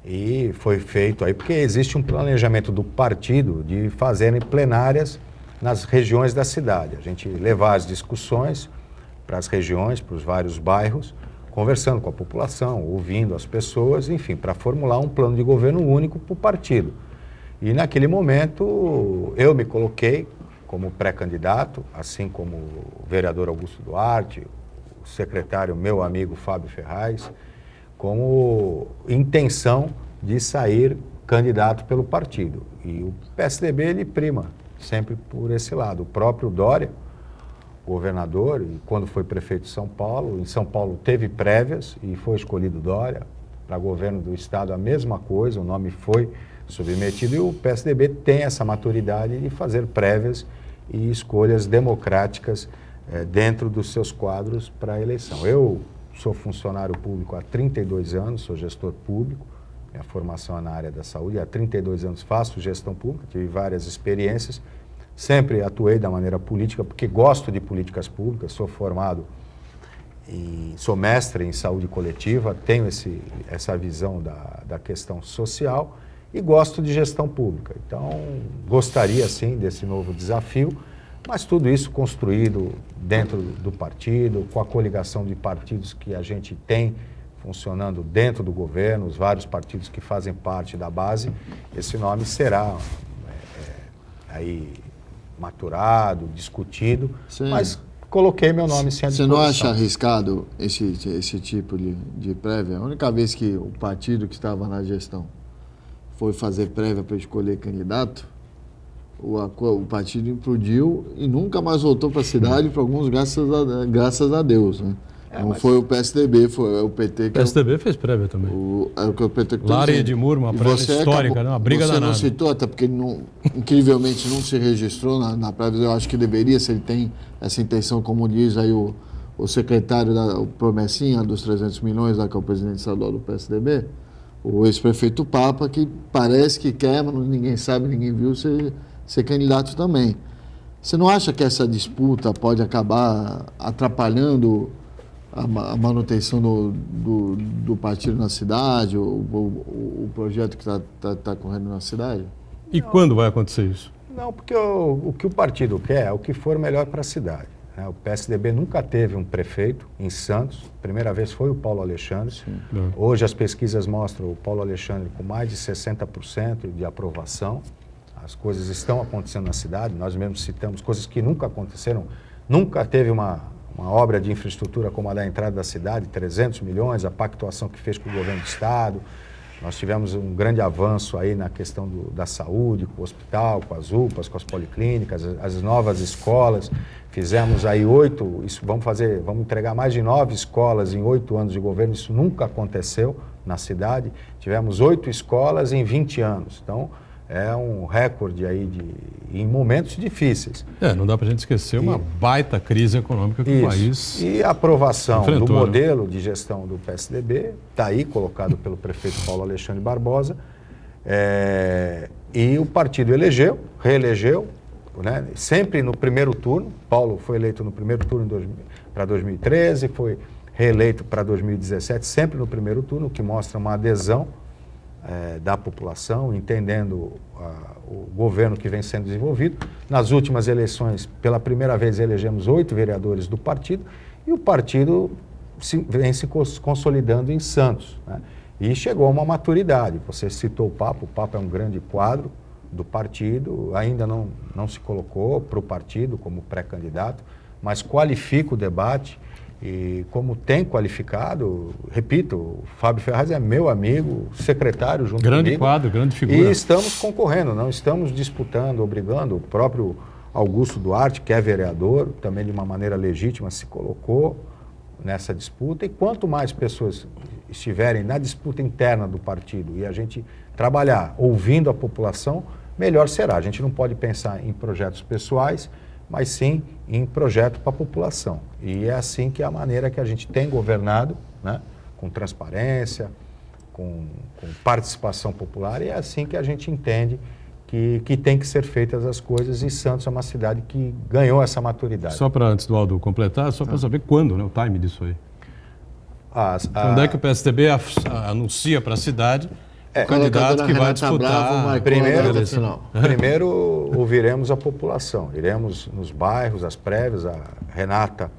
e foi feito aí, porque existe um planejamento do partido de fazerem plenárias nas regiões da cidade. A gente levar as discussões para as regiões, para os vários bairros, conversando com a população, ouvindo as pessoas, enfim, para formular um plano de governo único para o partido. E naquele momento eu me coloquei como pré-candidato, assim como o vereador Augusto Duarte, o secretário, meu amigo Fábio Ferraz, como intenção de sair candidato pelo partido. E o PSDB, ele prima sempre por esse lado. O próprio Dória, governador, e quando foi prefeito de São Paulo, em São Paulo teve prévias e foi escolhido Dória. Para governo do estado a mesma coisa, o nome foi submetido, e o PSDB tem essa maturidade de fazer prévias e escolhas democráticas dentro dos seus quadros para a eleição. Eu sou funcionário público há 32 anos, sou gestor público, minha formação é na área da saúde, há 32 anos faço gestão pública, tive várias experiências, sempre atuei da maneira política, porque gosto de políticas públicas, sou formado e sou mestre em saúde coletiva, tenho essa visão da questão social, e gosto de gestão pública. Então, gostaria, sim, desse novo desafio, mas tudo isso construído dentro do partido, com a coligação de partidos que a gente tem funcionando dentro do governo, os vários partidos que fazem parte da base. Esse nome será aí maturado, discutido, sim, mas coloquei meu nome sem a disposição. Você não acha arriscado esse tipo de prévia? A única vez que o partido que estava na gestão foi fazer prévia para escolher candidato, o partido implodiu e nunca mais voltou para a cidade, para alguns graças a Deus, né? Não foi o PSDB, foi o PT. O PSDB fez prévia também. O PT que Lara e Edmur, uma prévia histórica, né? Uma briga danada. Você não citou, até porque ele incrivelmente não se registrou na prévia. Eu acho que deveria, se ele tem essa intenção, como diz aí o secretário o Promessinha, dos 300 milhões, lá, que é o presidente estadual do PSDB, o ex-prefeito Papa, que parece que quer, mas ninguém sabe, ninguém viu, ser candidato também. Você não acha que essa disputa pode acabar atrapalhando a manutenção do partido na cidade, o projeto que está correndo na cidade? E quando vai acontecer isso? Não, porque o que o partido quer é o que for melhor para a cidade. Né? O PSDB nunca teve um prefeito em Santos, primeira vez foi o Paulo Alexandre. Hoje as pesquisas mostram o Paulo Alexandre com mais de 60% de aprovação. As coisas estão acontecendo na cidade, nós mesmos citamos coisas que nunca aconteceram. Nunca teve uma obra de infraestrutura como a da entrada da cidade, 300 milhões, a pactuação que fez com o governo do estado. Nós tivemos um grande avanço aí na questão da saúde, com o hospital, com as UPAs, com as policlínicas, as novas escolas. Fizemos aí 8, vamos entregar mais de 9 escolas em 8 anos de governo, isso nunca aconteceu na cidade. Tivemos 8 escolas em 20 anos, então é um recorde aí em momentos difíceis. Não dá para a gente esquecer uma baita crise econômica que o país E a aprovação do enfrentou, modelo de gestão do PSDB, está aí colocado pelo prefeito Paulo Alexandre Barbosa, e o partido reelegeu, né, sempre no primeiro turno. Paulo foi eleito no primeiro turno para 2013, foi reeleito para 2017, sempre no primeiro turno, o que mostra uma adesão da população, entendendo o governo que vem sendo desenvolvido. Nas últimas eleições, pela primeira vez, elegemos 8 vereadores do partido e o partido vem se consolidando em Santos, né? E chegou a uma maturidade. Você citou o Papa é um grande quadro do partido, ainda não se colocou para o partido como pré-candidato, mas qualifica o debate. E como tem qualificado, repito, o Fábio Ferraz é meu amigo, secretário junto comigo. Grande quadro, grande figura. E estamos concorrendo, não estamos disputando, obrigando. O próprio Augusto Duarte, que é vereador, também de uma maneira legítima se colocou nessa disputa. E quanto mais pessoas estiverem na disputa interna do partido e a gente trabalhar ouvindo a população, melhor será. A gente não pode pensar em projetos pessoais, mas sim em projeto para a população. E é assim que é a maneira que a gente tem governado, né? Com transparência, com participação popular, e é assim que a gente entende que tem que ser feitas as coisas, e Santos é uma cidade que ganhou essa maturidade. Só para, antes do Aldo completar, só para saber quando, né, o time disso aí. Quando é que o PSDB anuncia para a cidade o candidato que vai disputar? Primeiro ouviremos a população, iremos nos bairros, as prévias. A Renata,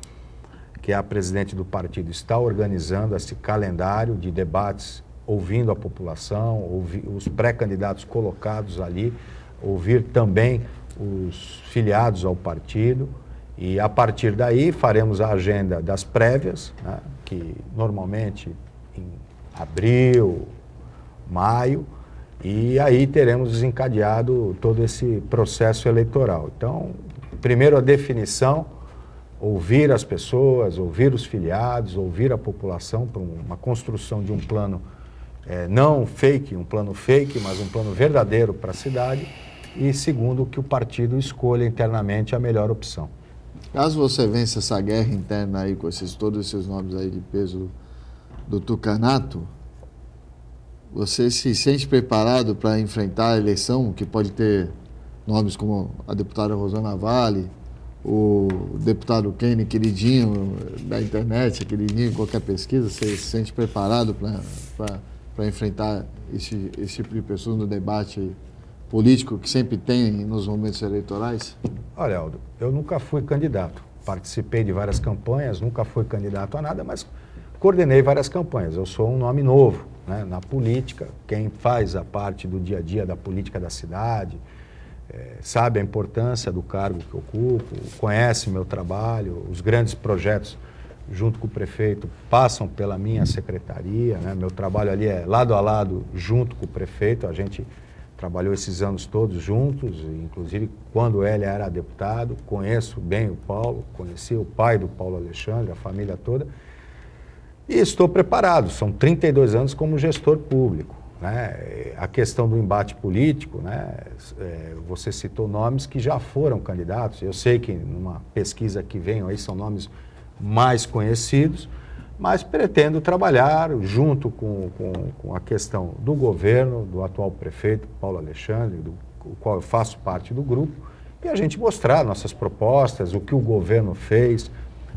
que é a presidente do partido, está organizando esse calendário de debates, ouvindo a população, ouvir os pré-candidatos colocados ali, ouvir também os filiados ao partido, e a partir daí faremos a agenda das prévias, né, que normalmente em abril, maio, e aí teremos desencadeado todo esse processo eleitoral. Então, primeiro a definição, ouvir as pessoas, ouvir os filiados, ouvir a população para uma construção de um plano não fake, um plano fake, mas um plano verdadeiro para a cidade, e segundo, que o partido escolha internamente a melhor opção. Caso você vença essa guerra interna aí com todos esses nomes aí de peso do tucanato, você se sente preparado para enfrentar a eleição, que pode ter nomes como a deputada Rosana Vale, o deputado Kenny, queridinho da internet, queridinho em qualquer pesquisa? Você se sente preparado para enfrentar esse tipo de pessoas no debate político que sempre tem nos momentos eleitorais? Olha, Aldo, eu nunca fui candidato. Participei de várias campanhas, nunca fui candidato a nada, mas coordenei várias campanhas. Eu sou um nome novo, né, na política. Quem faz a parte do dia a dia da política da cidade, sabe a importância do cargo que ocupo, conhece meu trabalho, os grandes projetos junto com o prefeito passam pela minha secretaria, né? Meu trabalho ali é lado a lado junto com o prefeito. A gente trabalhou esses anos todos juntos, inclusive quando ele era deputado. Conheço bem o Paulo, conheci o pai do Paulo Alexandre, a família toda, e estou preparado. São 32 anos como gestor público, né? A questão do embate político, né? Você citou nomes que já foram candidatos. Eu sei que numa pesquisa que vem aí são nomes mais conhecidos, mas pretendo trabalhar junto com a questão do governo, do atual prefeito Paulo Alexandre, do qual eu faço parte do grupo, e a gente mostrar nossas propostas, o que o governo fez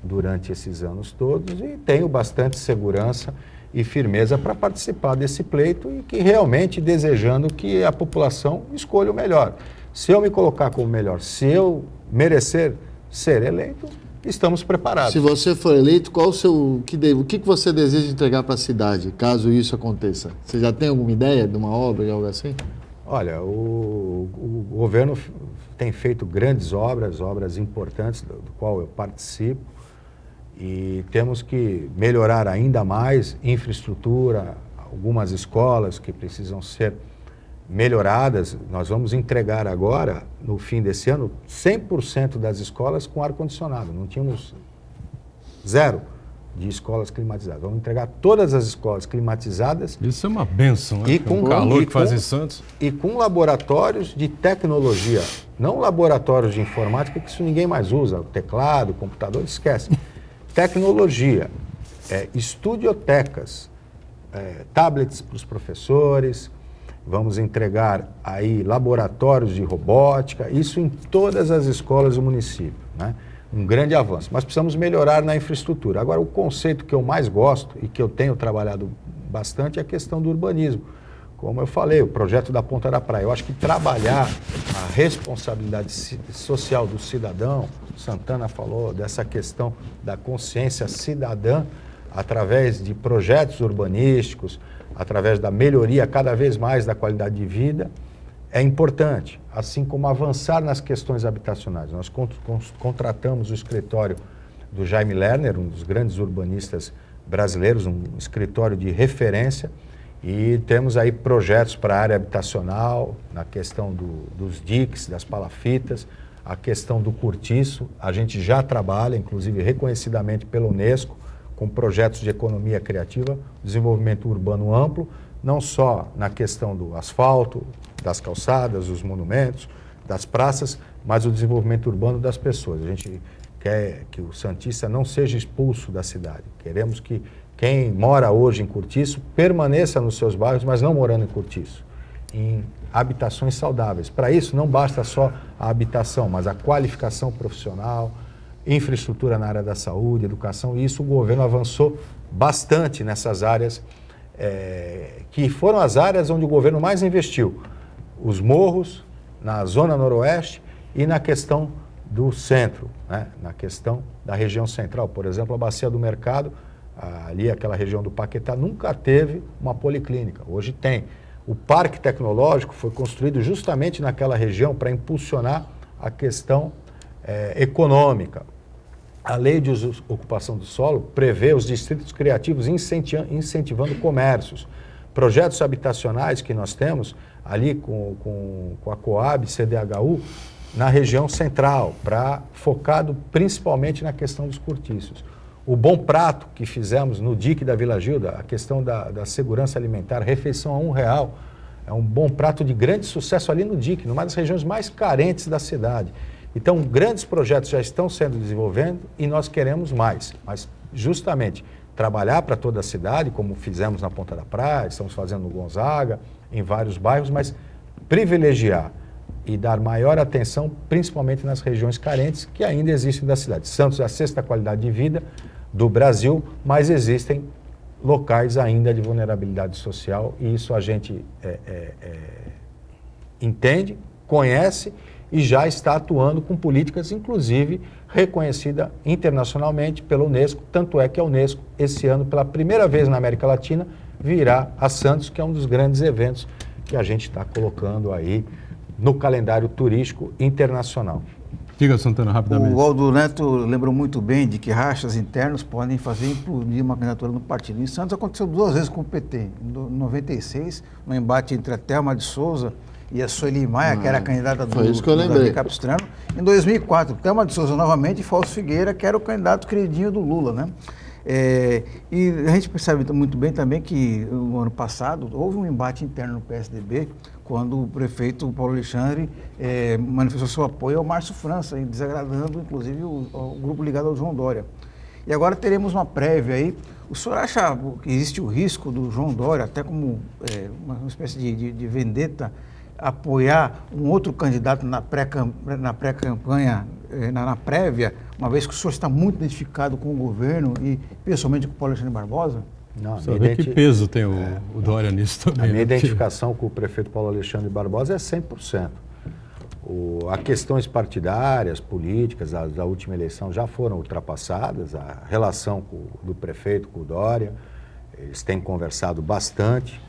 durante esses anos todos, e tenho bastante segurança e firmeza para participar desse pleito, e que realmente desejando que a população escolha o melhor. Se eu me colocar como melhor, se eu merecer ser eleito, estamos preparados. Se você for eleito, qual o que você deseja entregar para a cidade, caso isso aconteça? Você já tem alguma ideia de uma obra, de algo assim? Olha, o governo tem feito grandes obras importantes, do qual eu participo, e temos que melhorar ainda mais infraestrutura, algumas escolas que precisam ser melhoradas. Nós vamos entregar agora, no fim desse ano, 100% das escolas com ar-condicionado. Não tínhamos zero de escolas climatizadas. Vamos entregar todas as escolas climatizadas. Isso é uma bênção, né? E com o calor que faz em Santos. E com laboratórios de tecnologia, não laboratórios de informática, que isso ninguém mais usa, o teclado, o computador, esquece. Tecnologia, estudiotecas, tablets para os professores, vamos entregar aí laboratórios de robótica, isso em todas as escolas do município, né? Um grande avanço, mas precisamos melhorar na infraestrutura. Agora, o conceito que eu mais gosto e que eu tenho trabalhado bastante é a questão do urbanismo. Como eu falei, o projeto da Ponta da Praia. Eu acho que trabalhar a responsabilidade social do cidadão, Santana falou dessa questão da consciência cidadã, através de projetos urbanísticos, através da melhoria cada vez mais da qualidade de vida, é importante, assim como avançar nas questões habitacionais. Nós contratamos o escritório do Jaime Lerner, um dos grandes urbanistas brasileiros, um escritório de referência, e temos aí projetos para a área habitacional, na questão dos diques, das palafitas, a questão do cortiço. A gente já trabalha, inclusive reconhecidamente pela Unesco, com projetos de economia criativa, desenvolvimento urbano amplo, não só na questão do asfalto, das calçadas, dos monumentos, das praças, mas o desenvolvimento urbano das pessoas. A gente quer que o santista não seja expulso da cidade. Queremos que quem mora hoje em Cortiço permaneça nos seus bairros, mas não morando em Cortiço, em habitações saudáveis. Para isso, não basta só a habitação, mas a qualificação profissional, infraestrutura na área da saúde, educação, e isso o governo avançou bastante nessas áreas, que foram as áreas onde o governo mais investiu. Os morros, na zona noroeste e na questão do centro, né? Na questão da região central. Por exemplo, a Bacia do Mercado, ali aquela região do Paquetá, nunca teve uma policlínica. Hoje tem. O Parque Tecnológico foi construído justamente naquela região para impulsionar a questão econômica. A lei de ocupação do solo prevê os distritos criativos incentivando comércios. Projetos habitacionais que nós temos ali com a Coab, CDHU, na região central, focado principalmente na questão dos cortiços. O Bom Prato que fizemos no dique da Vila Gilda, a questão da segurança alimentar, refeição a R$1, é um bom prato de grande sucesso ali no dique, numa das regiões mais carentes da cidade. Então, grandes projetos já estão sendo desenvolvidos e nós queremos mais, mas justamente trabalhar para toda a cidade, como fizemos na Ponta da Praia, estamos fazendo no Gonzaga, em vários bairros, mas privilegiar e dar maior atenção, principalmente nas regiões carentes que ainda existem da cidade. Santos é a sexta qualidade de vida do Brasil, mas existem locais ainda de vulnerabilidade social e isso a gente entende, conhece e já está atuando com políticas, inclusive reconhecida internacionalmente pela Unesco, tanto é que a Unesco, esse ano, pela primeira vez na América Latina, virá a Santos, que é um dos grandes eventos que a gente está colocando aí no calendário turístico internacional. Diga, Santana, rapidamente. O Aldo Neto lembrou muito bem de que rachas internos podem fazer implodir uma candidatura no partido. Em Santos aconteceu 2 vezes com o PT. Em 96, no embate entre a Thelma de Souza e a Sueli Maia, que era a candidata do Davi Capistrano. Em 2004, Thelma de Souza novamente e Fausto Figueira, que era o candidato queridinho do Lula, né? E a gente percebe muito bem também que no ano passado houve um embate interno no PSDB, quando o prefeito Paulo Alexandre manifestou seu apoio ao Márcio França, desagradando inclusive o grupo ligado ao João Dória. E agora teremos uma prévia aí. O senhor acha que existe o risco do João Dória, até como uma espécie de vendetta, apoiar um outro candidato na pré-campanha, na prévia, uma vez que o senhor está muito identificado com o governo e pessoalmente com o Paulo Alexandre Barbosa? Não, saber que peso tem o Dória nisso também. A minha identificação com o prefeito Paulo Alexandre Barbosa é 100%. As questões partidárias, políticas da última eleição já foram ultrapassadas, a relação do prefeito com o Dória, eles têm conversado bastante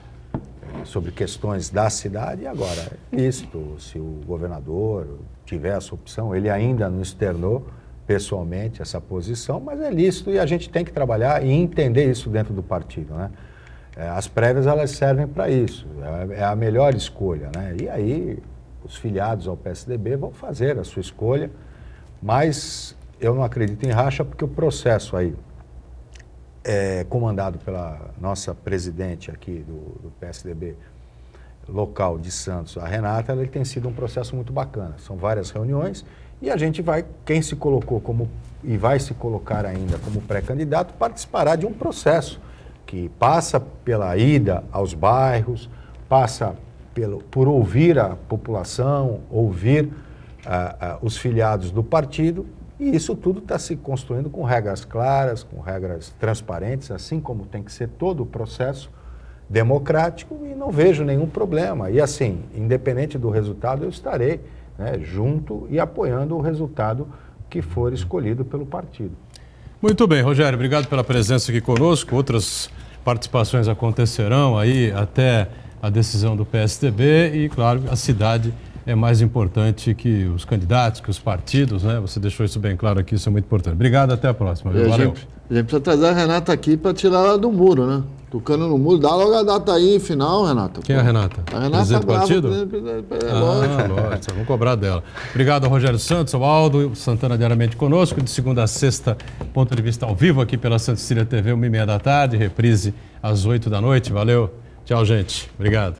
sobre questões da cidade e agora, lícito, se o governador tiver essa opção, ele ainda não externou pessoalmente essa posição, mas é lícito e a gente tem que trabalhar e entender isso dentro do partido, né? As prévias, elas servem para isso, é a melhor escolha, né? E aí os filiados ao PSDB vão fazer a sua escolha, mas eu não acredito em racha porque o processo aí é comandado pela nossa presidente aqui do PSDB local de Santos, a Renata, ele tem sido um processo muito bacana. São várias reuniões e a gente vai, quem se colocou e vai se colocar ainda como pré-candidato, participará de um processo que passa pela ida aos bairros, passa por ouvir a população, ouvir os filiados do partido, e isso tudo está se construindo com regras claras, com regras transparentes, assim como tem que ser todo o processo democrático, e não vejo nenhum problema. E assim, independente do resultado, eu estarei, né, junto e apoiando o resultado que for escolhido pelo partido. Muito bem, Rogério, obrigado pela presença aqui conosco. Outras participações acontecerão aí até a decisão do PSDB e, claro, a cidade é mais importante que os candidatos, que os partidos, né? Você deixou isso bem claro aqui, isso é muito importante. Obrigado, até a próxima. Valeu. A gente precisa trazer a Renata aqui para tirar ela do muro, né? Tocando no muro. Dá logo a data aí, final, Renata. Quem é a Renata? A Renata presidente do brava, partido? Lógico. Vamos cobrar dela. Obrigado ao Rogério Santos, ao Aldo Santana diariamente conosco, de segunda a sexta, ponto de vista ao vivo aqui pela Santa Cecília TV, 1h30 da tarde, reprise às 8 da noite. Valeu. Tchau, gente. Obrigado.